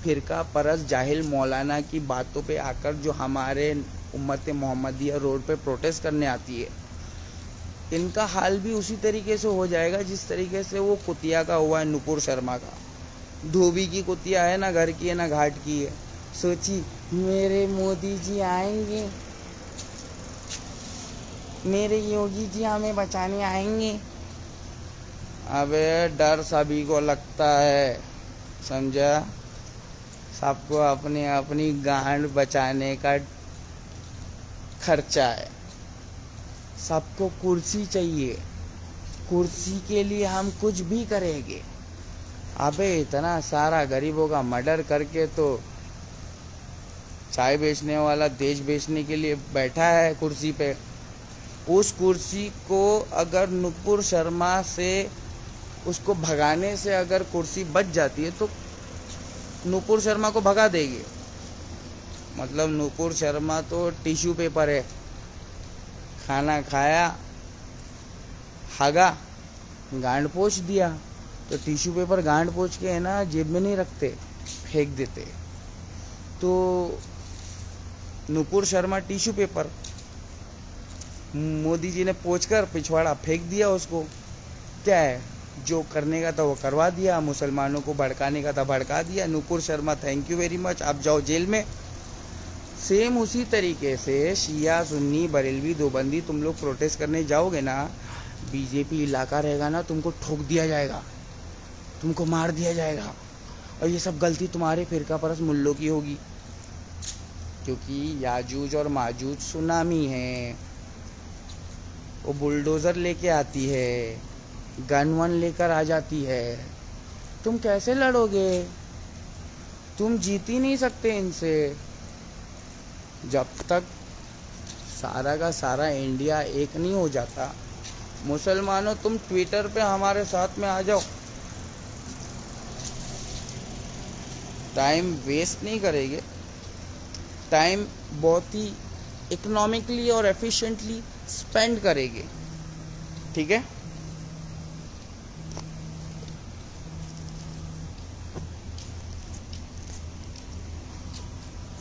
फिरका परस जाहिल मौलाना की बातों पे आकर जो हमारे उम्मत मोहम्मदिया रोड पे प्रोटेस्ट करने आती है, इनका हाल भी उसी तरीके से हो जाएगा जिस तरीके से वो कुतिया का हुआ है, नुपुर शर्मा का। धोबी की कुतिया है, ना घर की है ना घाट की है। सोची मेरे मोदी जी आएंगे, मेरे योगी जी हमें बचाने आएंगे। अबे डर सभी को लगता है, समझा। सबको अपनी अपनी गांड बचाने का खर्चा है। सबको कुर्सी चाहिए, कुर्सी के लिए हम कुछ भी करेंगे। अबे इतना सारा गरीबों का मर्डर करके तो चाय बेचने वाला देश बेचने के लिए बैठा है कुर्सी पे। उस कुर्सी को अगर नुपुर शर्मा से, उसको भगाने से अगर कुर्सी बच जाती है तो नुपुर शर्मा को भगा देगी। मतलब नुपुर शर्मा तो टिश्यू पेपर है, खाना खाया, हागा, गांड पोंछ दिया। तो टिश्यू पेपर गांड पोंछ के है ना जेब में नहीं रखते, फेंक देते। तो नुपुर शर्मा टिश्यू पेपर, मोदी जी ने पोंछकर पिछवाड़ा फेंक दिया उसको। क्या है, जो करने का था वो करवा दिया, मुसलमानों को भड़काने का था भड़का दिया। Nupur Sharma thank you very much, आप जाओ जेल में। सेम उसी तरीके से शिया सुन्नी बरेलवी देवबंदी तुम लोग प्रोटेस्ट करने जाओगे ना, बीजेपी इलाका रहेगा ना, तुमको ठोक दिया जाएगा, तुमको मार दिया जाएगा। और ये सब गलती तुम्हारे फिरका परस मुल्लों की होगी, क्योंकि याजूज और माजूज सुनामी है। वो बुलडोज़र लेके आती है, गन वन लेकर आ जाती है। तुम कैसे लड़ोगे? तुम जीत ही नहीं सकते इनसे। जब तक सारा का सारा इंडिया एक नहीं हो जाता। मुसलमानों, तुम ट्विटर पे हमारे साथ में आ जाओ, टाइम वेस्ट नहीं करेंगे, टाइम बहुत ही इकोनॉमिकली और एफिशिएंटली स्पेंड करेंगे। ठीक है,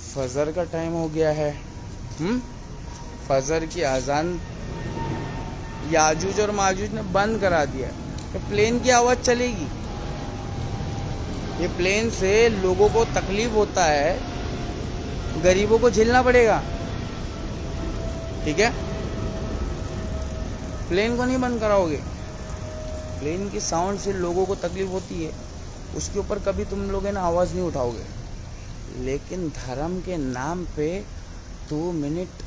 फजर का टाइम हो गया है। फजर की अजान याजूज और माजूज ने बंद करा दिया। तो प्लेन की आवाज चलेगी, ये प्लेन से लोगों को तकलीफ होता है, गरीबों को झेलना पड़ेगा। ठीक है, प्लेन को नहीं बंद कराओगे। प्लेन की साउंड से लोगों को तकलीफ होती है, उसके ऊपर कभी तुम लोग ना आवाज नहीं उठाओगे। लेकिन धर्म के नाम पे 2 मिनट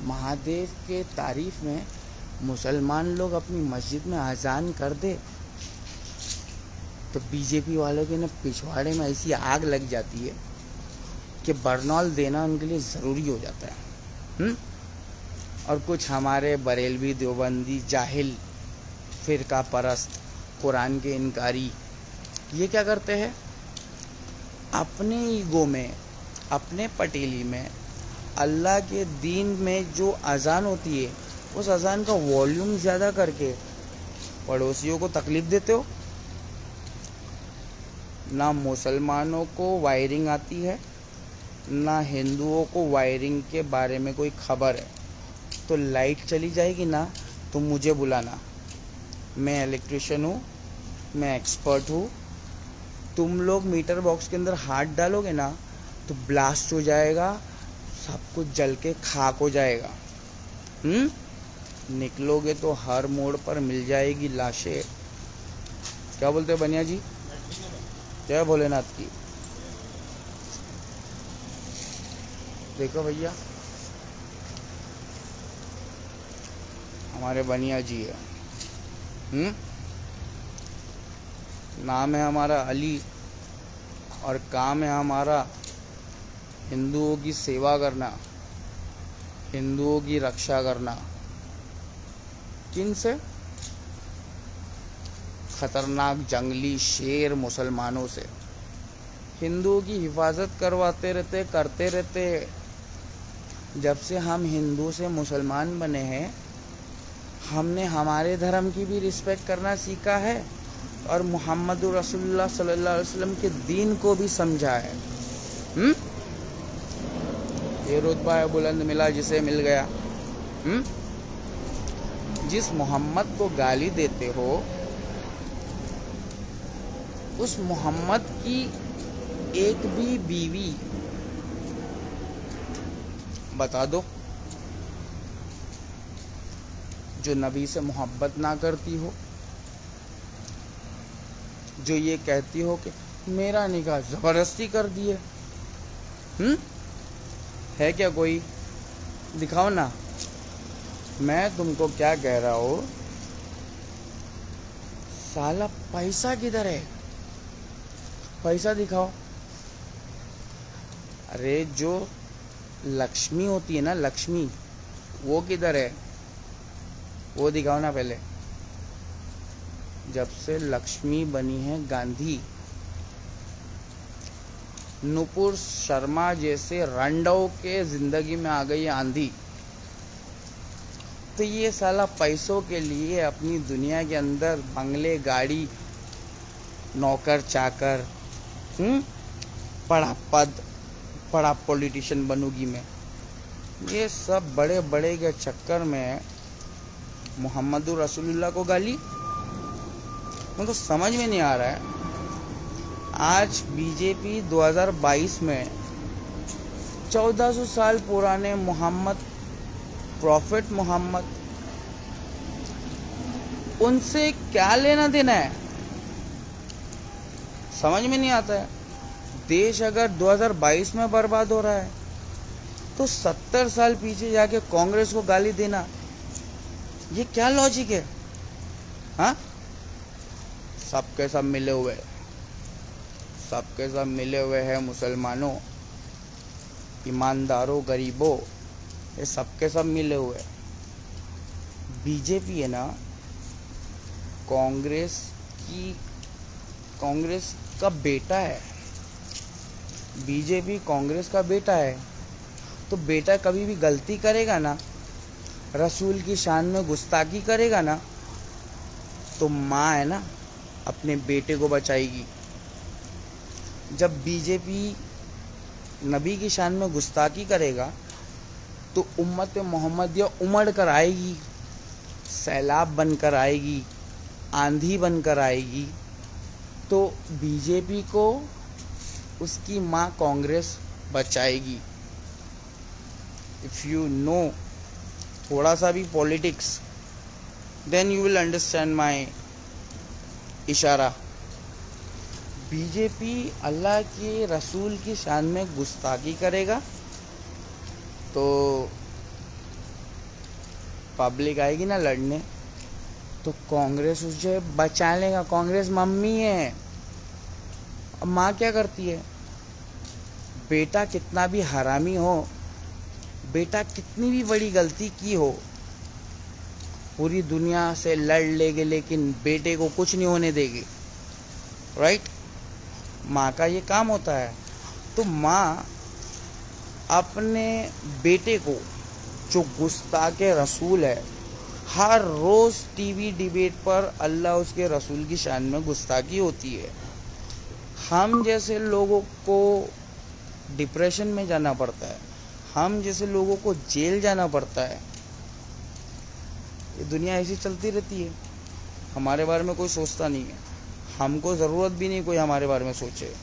महादेव के तारीफ में मुसलमान लोग अपनी मस्जिद में अजान कर दे तो बीजेपी वालों के ना पिछवाड़े में ऐसी आग लग जाती है कि बरनौल देना उनके लिए ज़रूरी हो जाता है। और कुछ हमारे बरेलवी देवबंदी जाहिल फिरका परस्त कुरान के इनकारी ये क्या करते हैं, अपने ईगो में, अपने पटेली में अल्लाह के दीन में जो अजान होती है उस अजान का वॉल्यूम ज़्यादा करके पड़ोसियों को तकलीफ देते हो। ना मुसलमानों को वायरिंग आती है, ना हिंदुओं को वायरिंग के बारे में कोई खबर है। तो लाइट चली जाएगी ना तो मुझे बुलाना, मैं इलेक्ट्रिशियन हूँ, मैं एक्सपर्ट हूँ। तुम लोग मीटर बॉक्स के अंदर हाथ डालोगे ना तो ब्लास्ट हो जाएगा, सब कुछ जल के खाक हो जाएगा। निकलोगे तो हर मोड़ पर मिल जाएगी लाशें। क्या बोलते हो बनिया जी? जय भोलेनाथ की। देखो भैया, हमारे बनिया जी है, नाम है हमारा अली और काम है हमारा हिंदुओं की सेवा करना, हिंदुओं की रक्षा करना। किन से? खतरनाक जंगली शेर मुसलमानों से। हिंदुओं की हिफाजत करवाते रहते, करते रहते। जब से हम हिंदू से मुसलमान बने हैं हमने हमारे धर्म की भी रिस्पेक्ट करना सीखा है और मोहम्मद रसूलुल्लाह सल्लल्लाहु अलैहि वसल्लम के दीन को भी समझा है। ये रुतबा है बुलंद मिला जिसे मिल गया। जिस मोहम्मद को गाली देते हो उस मोहम्मद की एक भी बीवी बता दो जो नबी से मोहब्बत ना करती हो, जो ये कहती हो कि मेरा निकाह जबरदस्ती कर दिए। है क्या कोई? दिखाओ ना। मैं तुमको क्या कह रहा हूं, साला पैसा किधर है? पैसा दिखाओ। अरे जो लक्ष्मी होती है ना, लक्ष्मी, वो किधर है? वो दिखाओ ना पहले। जब से लक्ष्मी बनी है गांधी, नुपुर शर्मा जैसे रंडों के जिंदगी में आ गई आंधी। तो ये साला पैसों के लिए अपनी दुनिया के अंदर बंगले, गाड़ी, नौकर चाकर, बड़ा पद, बड़ा पॉलिटिशियन बनूंगी मैं, ये सब बड़े बड़े के चक्कर में मोहम्मद रसूलुल्लाह को गाली। मुझे समझ में नहीं आ रहा है। आज बीजेपी 2022 में 1400 साल पुराने मोहम्मद, प्रॉफिट मोहम्मद, उनसे क्या लेना देना है समझ में नहीं आता है। देश अगर 2022 में बर्बाद हो रहा है तो 70 साल पीछे जाके कांग्रेस को गाली देना, ये क्या लॉजिक है? हाँ, सबके सब मिले हुए, सबके सब मिले हुए हैं मुसलमानों, ईमानदारों, गरीबों, ये सबके सब मिले हुए। बीजेपी है ना, कांग्रेस का बेटा है, बीजेपी कांग्रेस का बेटा है, तो बेटा कभी भी गलती करेगा ना, रसूल की शान में गुस्ताखी करेगा ना, तो माँ है ना अपने बेटे को बचाएगी। जब बीजेपी नबी की शान में गुस्ताखी करेगा तो उम्मत मोहम्मदिया उमड़ कर आएगी, सैलाब बनकर आएगी, आंधी बनकर आएगी। तो बीजेपी को उसकी माँ कांग्रेस बचाएगी। इफ यू नो थोड़ा सा भी politics, then you will understand my इशारा। बीजेपी अल्लाह के रसूल की शान में गुस्ताखी करेगा तो पब्लिक आएगी ना लड़ने, तो कांग्रेस उसे बचा लेगा। कांग्रेस मम्मी है। अब माँ क्या करती है, बेटा कितना भी हरामी हो, बेटा कितनी भी बड़ी गलती की हो, पूरी दुनिया से लड़ लेगे लेकिन बेटे को कुछ नहीं होने देगी। राइट? माँ का ये काम होता है। तो माँ अपने बेटे को, जो गुस्ताखे रसूल है, हर रोज टीवी डिबेट पर अल्लाह उसके रसूल की शान में गुस्ताखी होती है। हम जैसे लोगों को डिप्रेशन में जाना पड़ता है, हम जैसे लोगों को जेल जाना पड़ता है। ये दुनिया ऐसी चलती रहती है, हमारे बारे में कोई सोचता नहीं है। हमको ज़रूरत भी नहीं कोई हमारे बारे में सोचे,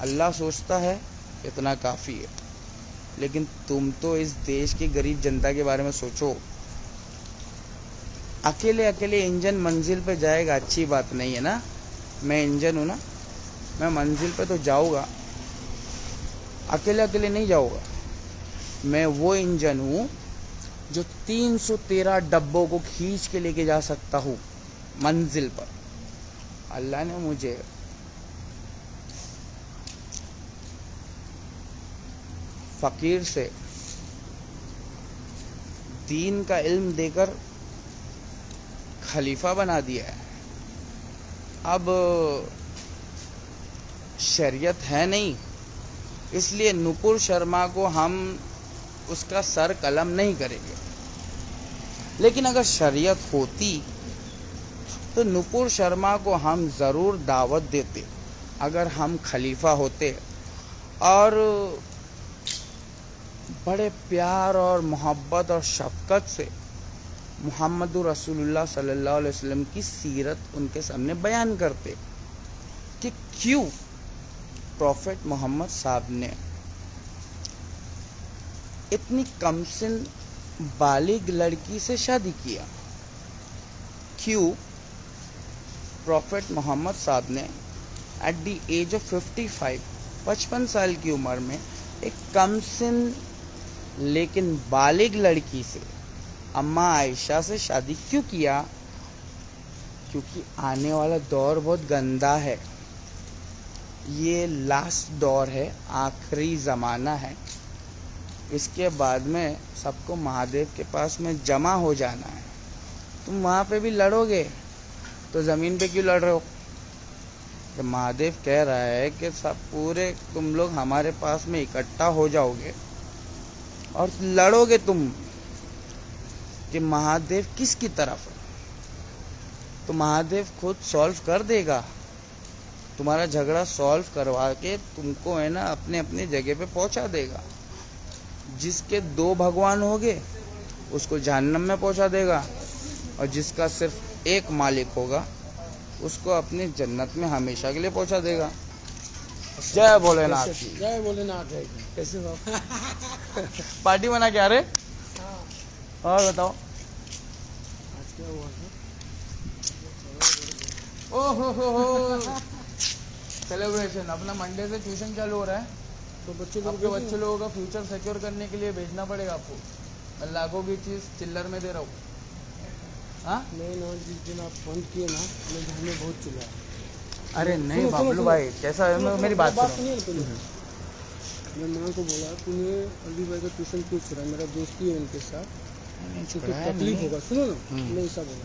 अल्लाह सोचता है, इतना काफ़ी है। लेकिन तुम तो इस देश की गरीब जनता के बारे में सोचो। अकेले अकेले इंजन मंजिल पे जाएगा, अच्छी बात नहीं है ना। मैं इंजन हूँ ना, मैं मंजिल पे तो जाऊँगा, अकेले अकेले नहीं जाऊँगा। मैं वो इंजन हूँ जो 313 डब्बों को खींच के लेके जा सकता हूँ मंजिल पर। अल्लाह ने मुझे फकीर से दीन का इल्म देकर खलीफा बना दिया है। अब शरीयत है नहीं, इसलिए नुपुर शर्मा को हम उसका सर कलम नहीं करेंगे। लेकिन अगर शरीयत होती तो नुपुर शर्मा को हम ज़रूर दावत देते। अगर हम खलीफा होते और बड़े प्यार और मोहब्बत और शफ़क़त से मुहम्मदुर रसूलुल्लाह सल्लल्लाहु अलैहि वसल्लम की सीरत उनके सामने बयान करते कि क्यों प्रॉफेट मोहम्मद साहब ने इतनी कमसिन बालिग लड़की से शादी किया। क्यों प्रॉफेट मोहम्मद साहब ने एट द एज ऑफ 55 साल की उम्र में एक कमसिन लेकिन बालिग लड़की से, अम्मा आयशा से शादी क्यों किया? क्योंकि आने वाला दौर बहुत गंदा है। ये लास्ट दौर है, आखिरी ज़माना है। इसके बाद में सबको महादेव के पास में जमा हो जाना है। तुम वहाँ पे भी लड़ोगे तो ज़मीन पे क्यों लड़ रहे हो? तो महादेव कह रहा है कि सब पूरे तुम लोग हमारे पास में इकट्ठा हो जाओगे और लड़ोगे तुम कि महादेव किसकी तरफ है। तो महादेव खुद सॉल्व कर देगा, तुम्हारा झगड़ा सॉल्व करवा के तुमको है ना अपने अपने जगह पे पहुंचा देगा। जिसके 2 भगवान होंगे उसको जहन्नम में पहुंचा देगा, और जिसका सिर्फ एक मालिक होगा उसको अपनी जन्नत में हमेशा के लिए पहुंचा देगा। जय भोलेनाथ। जय भोलेनाथ है। कैसे बाबा? पार्टी बना क्या रे? और बताओ आज क्या हुआ है? ओहो सेलिब्रेशन। अपना मंडे से ट्यूशन चालू हो रहा है, तो बच्चे लोगों का फ्यूचर सिक्योर करने के लिए भेजना पड़ेगा आपको। मैं लाखों की चीज़ चिल्लर में दे रहा हूँ। हाँ नहीं ना, जिस दिन आप बंद किए ना मेरे घर में बहुत चिल्लाया। अरे नहीं बाबलू भाई, कैसा है? मेरी बात सुनिए ना। मैं माँ को बोला तूने अली भाई का ट्यूशन क्यों छुड़ा? मेरा दोस्ती है उनके साथ, क्योंकि तकलीफ होगा। सुनो ना, मैं ऐसा बोला,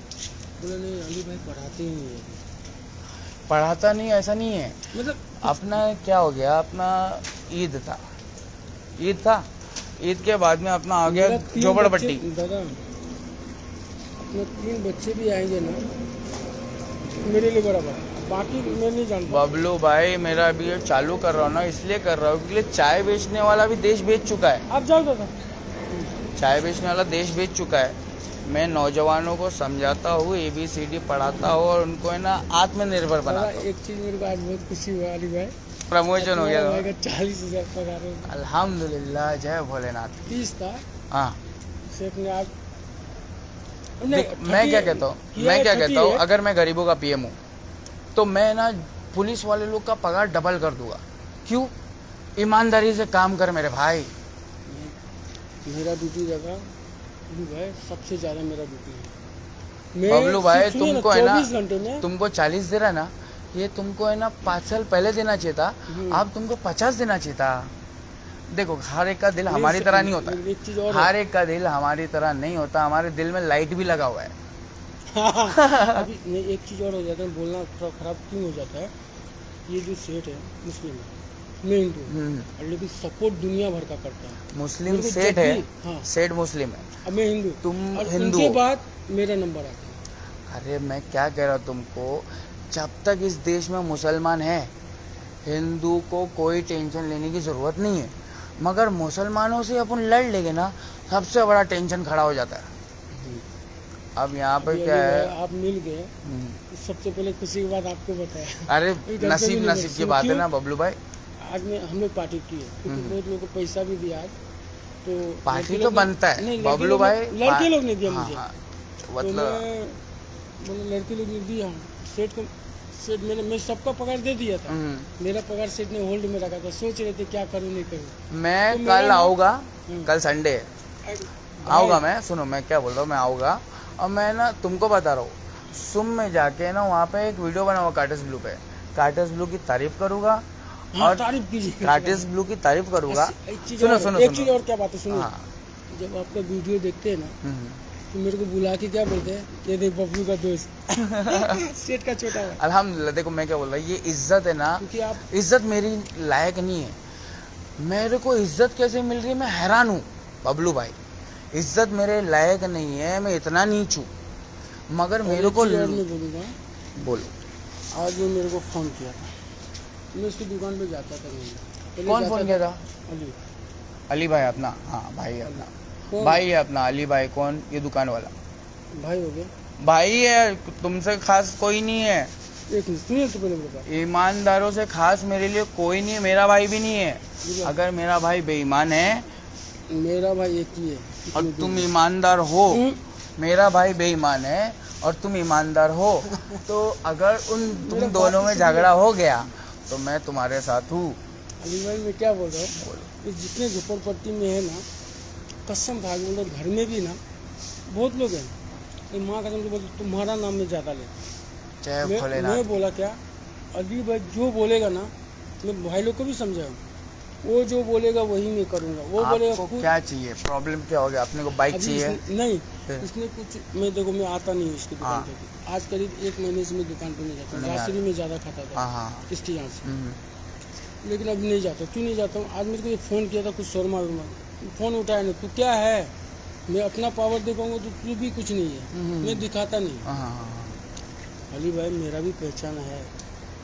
बोला नहीं अली भाई पढ़ाते ही नहीं है। पढ़ाता नहीं, ऐसा नहीं है। मतलब अपना क्या हो गया, अपना ईद था, ईद के बाद में अपना आ गया मेरा 3 झोपड़पट्टी। बच्चे- दादा अपने 3 बच्चे भी आएंगे ना मेरे लिए बराबर है। बाकी मैं नहीं जानता। बबलू भाई मेरा अभी ये चालू कर रहा हूँ ना, इसलिए कर रहा हूँ क्योंकि चाय बेचने वाला भी देश बेच चुका है। आप जाओ दादा। चाय बेचने वाला देश बेच चुका है। मैं नौजवानों को समझाता हूँ, ABCD पढ़ाता हूँ और उनको है ना आत्मनिर्भर दादा बनाता हूँ। एक चीज मेरे को आज बहुत खुशी हुआ अली भाई, प्रमोशन हो भाई गया। का 40,000 पगार है। अल्हम्दुलिल्लाह, जय भोलेनाथ। 30 था, हाँ शेख ने आज देख, मैं क्या कहता हूँ, अगर मैं गरीबों का PM हूँ तो मैं ना पुलिस वाले लोग का पगार डबल कर दूंगा। क्यों? ईमानदारी से काम कर मेरे भाई। मेरा ड्यूटी जगह अली भाई सबसे ज्यादा मेरा ड्यूटी है। मैं बबलू भाई सुनिए तुमको है ना, 24 घंटे में तुमको 40 दे रहा है ना, ये तुमको है ना 5 साल पहले देना चाहिए था, अब तुमको 50 देना चाहिए था। देखो हर एक का दिल हमारी तरह नहीं होता, एक चीज और हर एक का दिल हमारी तरह नहीं होता। हमारे दिल में लाइट भी लगा हुआ है। अभी नहीं, एक चीज और हो जाता है, बोलना थोड़ा खराब क्यों हो जाता है। ये जो सेठ है मुस्लिम है, मैं हिंदू हूँ, और लेकिन सपोर्ट दुनिया भर का करता है। मुस्लिम मेरे को सेठ जब है, भी- हाँ, सेठ मुस्लिम है, अब मैं हिंदू, तुम और हिंदू उनके हो। बाद मेरा नंबर आता है। अरे मैं क्या कह रहा हूँ तुमको, जब तक इस देश में मुसलमान है, हिंदू को कोई टेंशन लेने की जरूरत नहीं है। मगर मुसलमानों से अपन लड़ लेंगे ना, सबसे बड़ा टेंशन खड़ा हो जाता है। अब यहाँ पे अभी क्या अली है, भाई, आप मिल गए, तो सबसे पहले खुशी की बात आपको बताया। अरे घर पे भी नसीब नहीं नसीब की क्यों? बात है ना बबलू भाई। आज में हम लोग पार्टी की है, क्योंकि बहुत लोगों को पैसा भी दिया आज, तो पार्टी लड़के तो लोग ने- बनता है नहीं, बबलू भाई। लड़के लोग ने दिया हाँ, मुझे। हाँ, तो मतलब मैं बोले लड़के लोग ने दिया, सेठ को, सेठ मैं सबका पगार दे दिया था। मेरा पगार सेठ ने होल्ड में रखा था, सोच रहे थे क्या करूँ नहीं करूँ। मैं तो मेरा कल ना- आऊँगा, हम्म। कल संडे है, आऊँगा मैं। सुनो मैं क्या बोल रहा हूँ, मैं आऊँगा और मैं ना तुमको बता रहा हूँ, सुम में जाके ना वहाँ पे एक वीडियो बना हुआ कार्टस ब्लू पे, कार्टस ब्लू की तारीफ करूँगा हाँ, और तारीफ कीजिए। कार्टस ब्लू की तारीफ करूँगा। एक चीज सुनो और- सुनो एक चीज सुनो, और क्या बात है सुनो, हाँ, जब आपका वीडियो देखते हैं ना, तो मेरे को बुला के क्या बोलते हैं, ये देख बबलू का दोस्त सेठ का छोटा है। अल्हम्दुलिल्लाह। देखो मैं क्या बोल रहा हूँ, ये इज्जत है ना, क्योंकि आप इज्जत मेरी लायक नहीं है। मेरे को इज्जत कैसे मिल रही है, मैं हैरान हूँ बबलू भाई। इज्जत मेरे लायक नहीं है, मैं इतना नीच हूँ। मगर मेरे को मैं बोलूँगा, बोलो। आज वो मेरे को फोन किया था, मैं उसकी दुकान पे जाता था नहीं। पहले कौन जाता फोन किया था? अली। अली भाई अपना, हाँ भाई है अपना, कौन? भाई है अपना अली भाई। कौन? ये दुकान वाला भाई हो गए। भाई है, तुमसे खास कोई नहीं है। एक मिनट सुनिए तो पहले मेरे पास। ईमानदारों से खास मेरे लिए कोई नहीं है, मेरा भाई भी नहीं है। अगर मेरा भाई बेईमान है मेरा भाई एक ही है और इतने तुम दूर। ईमानदार हो, हम्म, मेरा भाई बेईमान है और तुम ईमानदार हो, तो अगर तुम मेरा दोनों बात में तो सुनिए। झगड़ा हो गया तो मैं तुम्हारे साथ हूँ। अली भाई मैं क्या बोल रहा हूँ, ये जितने झोपड़पट्टी में है ना, कसम खा के बोल रहा हूँ, घर में भी ना बहुत लोग हैं, ये माँ कसम से बोलते तुम्हारा नाम में ज़्यादा ले। जय मैं भोलेनाथ। बोला क्या, अली भाई जो बोलेगा ना, मैं भाई लोग को भी समझाऊँ, वो जो बोलेगा वही मैं करूँगा। वो बोलेगा आपको कुछ क्या चाहिए, प्रॉब्लम क्या हो गया? अपने को बाइक अभी चाहिए? नहीं, फिर? इसने कुछ, मैं देखो मैं आता नहीं हूँ इसकी दुकान हाँ। पे, आज करीब 1 महीने से मैं दुकान पे नहीं जाता हूँ। नहीं राशि में ज़्यादा खाता था हाँ हाँ। इसके यहाँ से, हम्म, लेकिन अब नहीं जाता। क्यों नहीं जाता हूँ, आज मेरे को ये फ़ोन किया था कुछ शोरमा वोरमा, फ़ोन उठाया नहीं। तू क्या है, मैं अपना पावर दिखाऊंगा तो तू भी कुछ नहीं है, मैं दिखाता नहीं। हाँ, हाँ, हाँ। अली भाई मेरा भी पहचान है,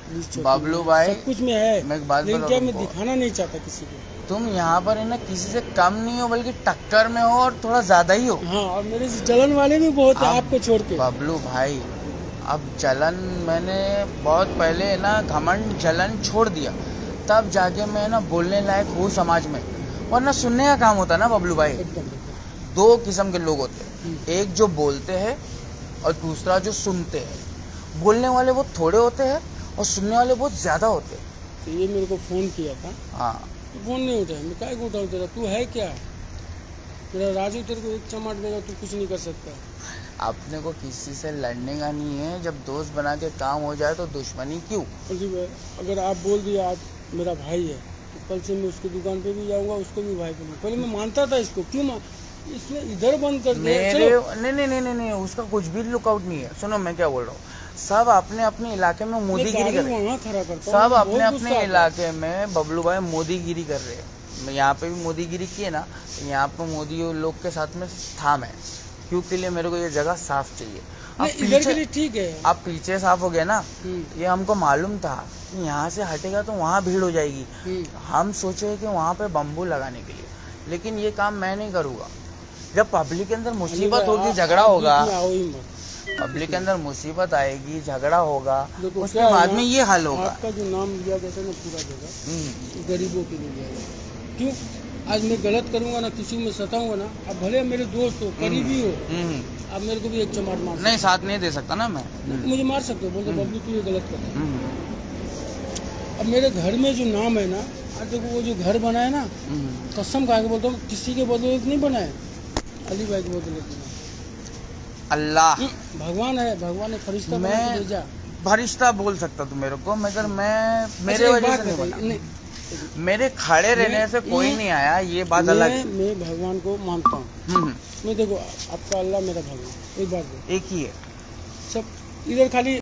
पुलिस चौकी बबलू में, भाई, सब कुछ में है, मैं एक बात लेकिन बताऊं क्या मैं तुमको? दिखाना नहीं चाहता किसी को। तुम यहाँ पर है ना किसी से कम नहीं हो, बल्कि टक्कर में हो और थोड़ा ज्यादा ही हो। हाँ, और मेरे से जलन वाले भी बहुत है अब आपको छोड़ के। बबलू भाई, अब जलन मैंने बहुत पहले है ना, घमंड जलन छोड़ दिया, तब जाके मैं ना बोलने लायक हूँ समाज में, वरना सुनने का काम होता है ना बबलू भाई। एकदम। 2 किस्म के लोग होते हैं, एक जो बोलते हैं और दूसरा जो सुनते हैं। बोलने वाले वो थोड़े होते हैं और सुनने वाले बहुत ज्यादा होते हैं। तो ये मेरे को फ़ोन किया था, हाँ, तो फ़ोन नहीं उठाया, मैं काय को उठाऊँ तेरा, तू है क्या, मेरा राजू तेरे को एक चमाट देगा, तू कुछ नहीं कर सकता। अपने को किसी से लड़ने का नहीं है, जब दोस्त बना के काम हो जाए तो दुश्मनी क्यों? अली भाई अगर आप बोल दिए आज मेरा भाई है, तो कल से मैं उसकी दुकान पे भी जाऊंगा, उसको भी भाई बोलूँगा। पहले मैं मानता था इसको, क्यों इसने इधर बंद कर दिया। मेरे चलो नहीं नहीं नहीं नहीं नहीं, उसका कुछ भी लुकआउट नहीं है। सुनो मैं क्या बोल रहा हूँ, सब अपने अपने इलाके में मोदीगिरी कर रहे हैं। वहाँ खड़ा करता हूँ, सब अपने बहुत अपने गुस्सा आता है। इलाके में बबलू भाई मोदीगिरी कर रहे हैं। यहाँ पे भी मोदीगिरी की है ना, यहाँ पे मोदी लोग के साथ में था मैं, क्यों के लिए मेरे को ये जगह साफ चाहिए। अब नहीं, इधर के लिए ठीक है। अब पीछे साफ हो गया ना, ये हमको मालूम था कि यहाँ से हटेगा तो वहाँ भीड़ हो जाएगी। हम सोचे कि वहाँ पे बम्बू लगाने के लिए, लेकिन ये काम मैं नहीं करूँगा। जब पब्लिक के अंदर मुसीबत होगी, झगड़ा होगा, पब्लिक के अंदर मुसीबत आएगी, झगड़ा होगा, उसके बाद में ये हल होगा। आपका जो नाम लिया गया था ना पूरा जगह गरीबों के लिए लिया गया। क्यों आज मैं गलत करूंगा ना, किसी में सताऊंगा ना, अब भले मेरे दोस्त हो, करीबी हो, अब मेरे को भी एक चमाट मार नहीं, साथ नहीं दे सकता ना मैं। मुझे मार सकते हो, बोलते बबलू तू ये गलत कर। अब मेरे घर में जो नाम है ना, आज देखो वो जो घर बना है ना, कसम खा के बोलता हूँ किसी के बदले नहीं बनाए, अली भाई के बदले। अल्लाह भगवान है, भगवान ने फरिश्ता बना के भेजा। फरिश्ता बोल सकता तू मेरे को, मगर मैं मेरे वजह से नहीं बना। मेरे खड़े रहने से कोई नहीं आया, ये बात अलग है। मैं भगवान को मानता हूँ। मैं देखो आपका अल्लाह मेरा भगवान एक बात एक ही है सब इधर खाली